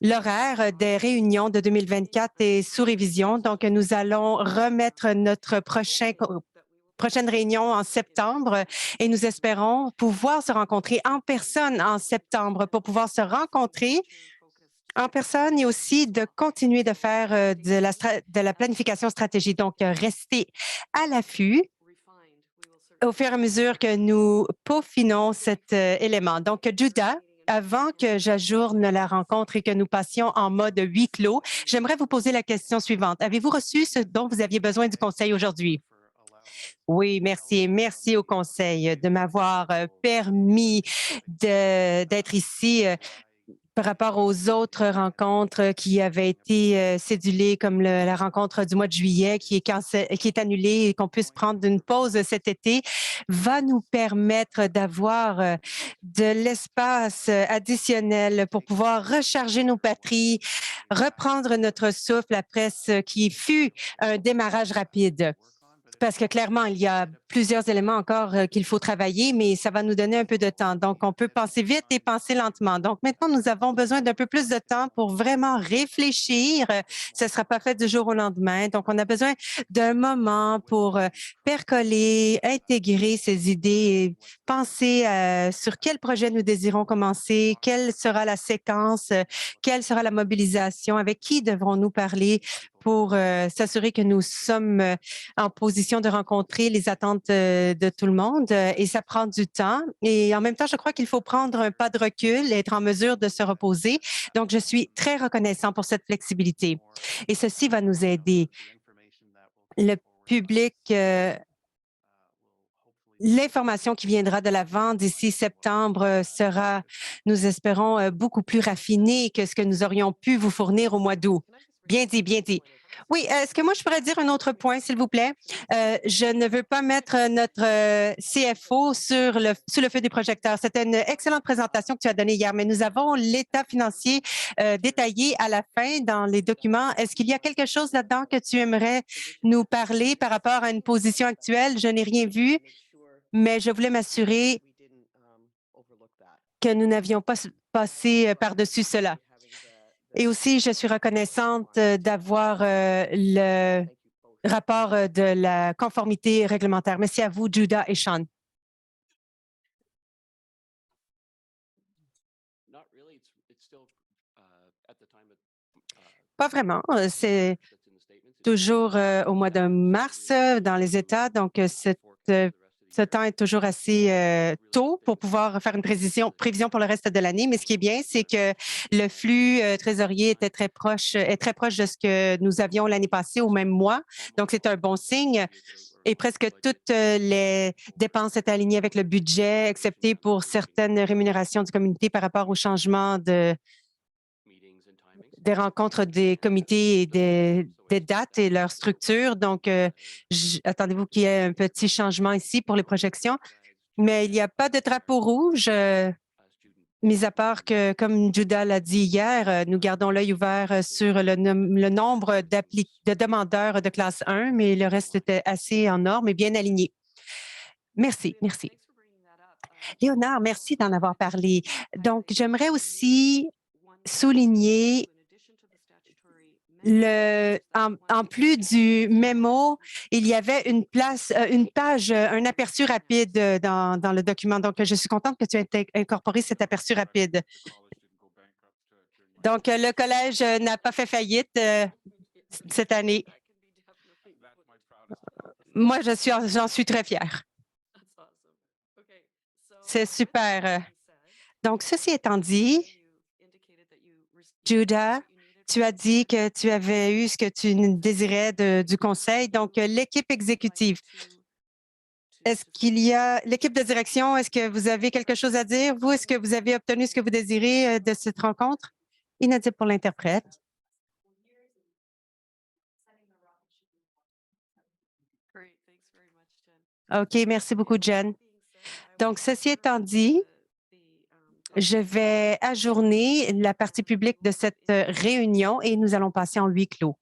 l'horaire des réunions de 2024 est sous révision. Donc, nous allons remettre notre prochain prochaine réunion en septembre et nous espérons pouvoir se rencontrer en personne en septembre pour pouvoir se rencontrer en personne et aussi de continuer de faire de la planification stratégique. Donc, rester à l'affût au fur et à mesure que nous peaufinons cet élément. Donc, Judah, avant que j'ajourne la rencontre et que nous passions en mode huis clos, j'aimerais vous poser la question suivante. Avez-vous reçu ce dont vous aviez besoin du Conseil aujourd'hui? Oui, merci. Merci au Conseil de m'avoir permis d'être ici par rapport aux autres rencontres qui avaient été cédulées, comme la rencontre du mois de juillet qui est annulée et qu'on puisse prendre une pause cet été, va nous permettre d'avoir de l'espace additionnel pour pouvoir recharger nos batteries, reprendre notre souffle après ce qui fut un démarrage rapide. Parce que clairement, il y a plusieurs éléments encore qu'il faut travailler, mais ça va nous donner un peu de temps. Donc, on peut penser vite et penser lentement. Donc, maintenant, nous avons besoin d'un peu plus de temps pour vraiment réfléchir. Ce ne sera pas fait du jour au lendemain. Donc, on a besoin d'un moment pour percoler, intégrer ces idées, et penser sur quel projet nous désirons commencer, quelle sera la séquence, quelle sera la mobilisation, avec qui devrons-nous parler pour s'assurer que nous sommes en position de rencontrer les attentes de tout le monde et ça prend du temps. Et en même temps, je crois qu'il faut prendre un pas de recul et être en mesure de se reposer. Donc, je suis très reconnaissant pour cette flexibilité. Et ceci va nous aider. Le public, l'information qui viendra de l'avant d'ici septembre sera, nous espérons, beaucoup plus raffinée que ce que nous aurions pu vous fournir au mois d'août. Bien dit, bien dit. Oui, est-ce que moi, je pourrais dire un autre point, s'il vous plaît? Je ne veux pas mettre notre CFO sous le feu des projecteurs. C'était une excellente présentation que tu as donnée hier, mais nous avons l'état financier détaillé à la fin dans les documents. Est-ce qu'il y a quelque chose là-dedans que tu aimerais nous parler par rapport à une position actuelle? Je n'ai rien vu, mais je voulais m'assurer que nous n'avions pas passé par-dessus cela. Et aussi, je suis reconnaissante d'avoir le rapport de la conformité réglementaire. Merci à vous, Judah et Sean. Pas vraiment. C'est toujours au mois de mars dans les États. Donc, ce temps est toujours assez tôt pour pouvoir faire une prévision pour le reste de l'année. Mais ce qui est bien, c'est que le flux trésorier est très proche de ce que nous avions l'année passée au même mois. Donc, c'est un bon signe. Et presque toutes les dépenses étaient alignées avec le budget, excepté pour certaines rémunérations du comité par rapport au changement des rencontres des comités et des dates et leur structure. Donc, attendez-vous qu'il y ait un petit changement ici pour les projections. Mais il n'y a pas de drapeau rouge, mis à part que, comme Judah l'a dit hier, nous gardons l'œil ouvert sur le nombre de demandeurs de classe 1, mais le reste était assez en norme et bien aligné. Merci, merci. Léonard, merci d'en avoir parlé. Donc, j'aimerais aussi souligner en plus du mémo, il y avait une page, un aperçu rapide dans le document. Donc, je suis contente que tu aies incorporé cet aperçu rapide. Donc, le collège n'a pas fait faillite cette année. Moi, j'en suis très fière. C'est super. Donc, ceci étant dit, Judah, tu as dit que tu avais eu ce que tu désirais du conseil. Donc, l'équipe exécutive, est-ce qu'il y a l'équipe de direction, est-ce que vous avez quelque chose à dire? Vous, est-ce que vous avez obtenu ce que vous désirez de cette rencontre? Inaudible pour l'interprète. OK, merci beaucoup, Jen. Donc, ceci étant dit, je vais ajourner la partie publique de cette réunion et nous allons passer en huis clos.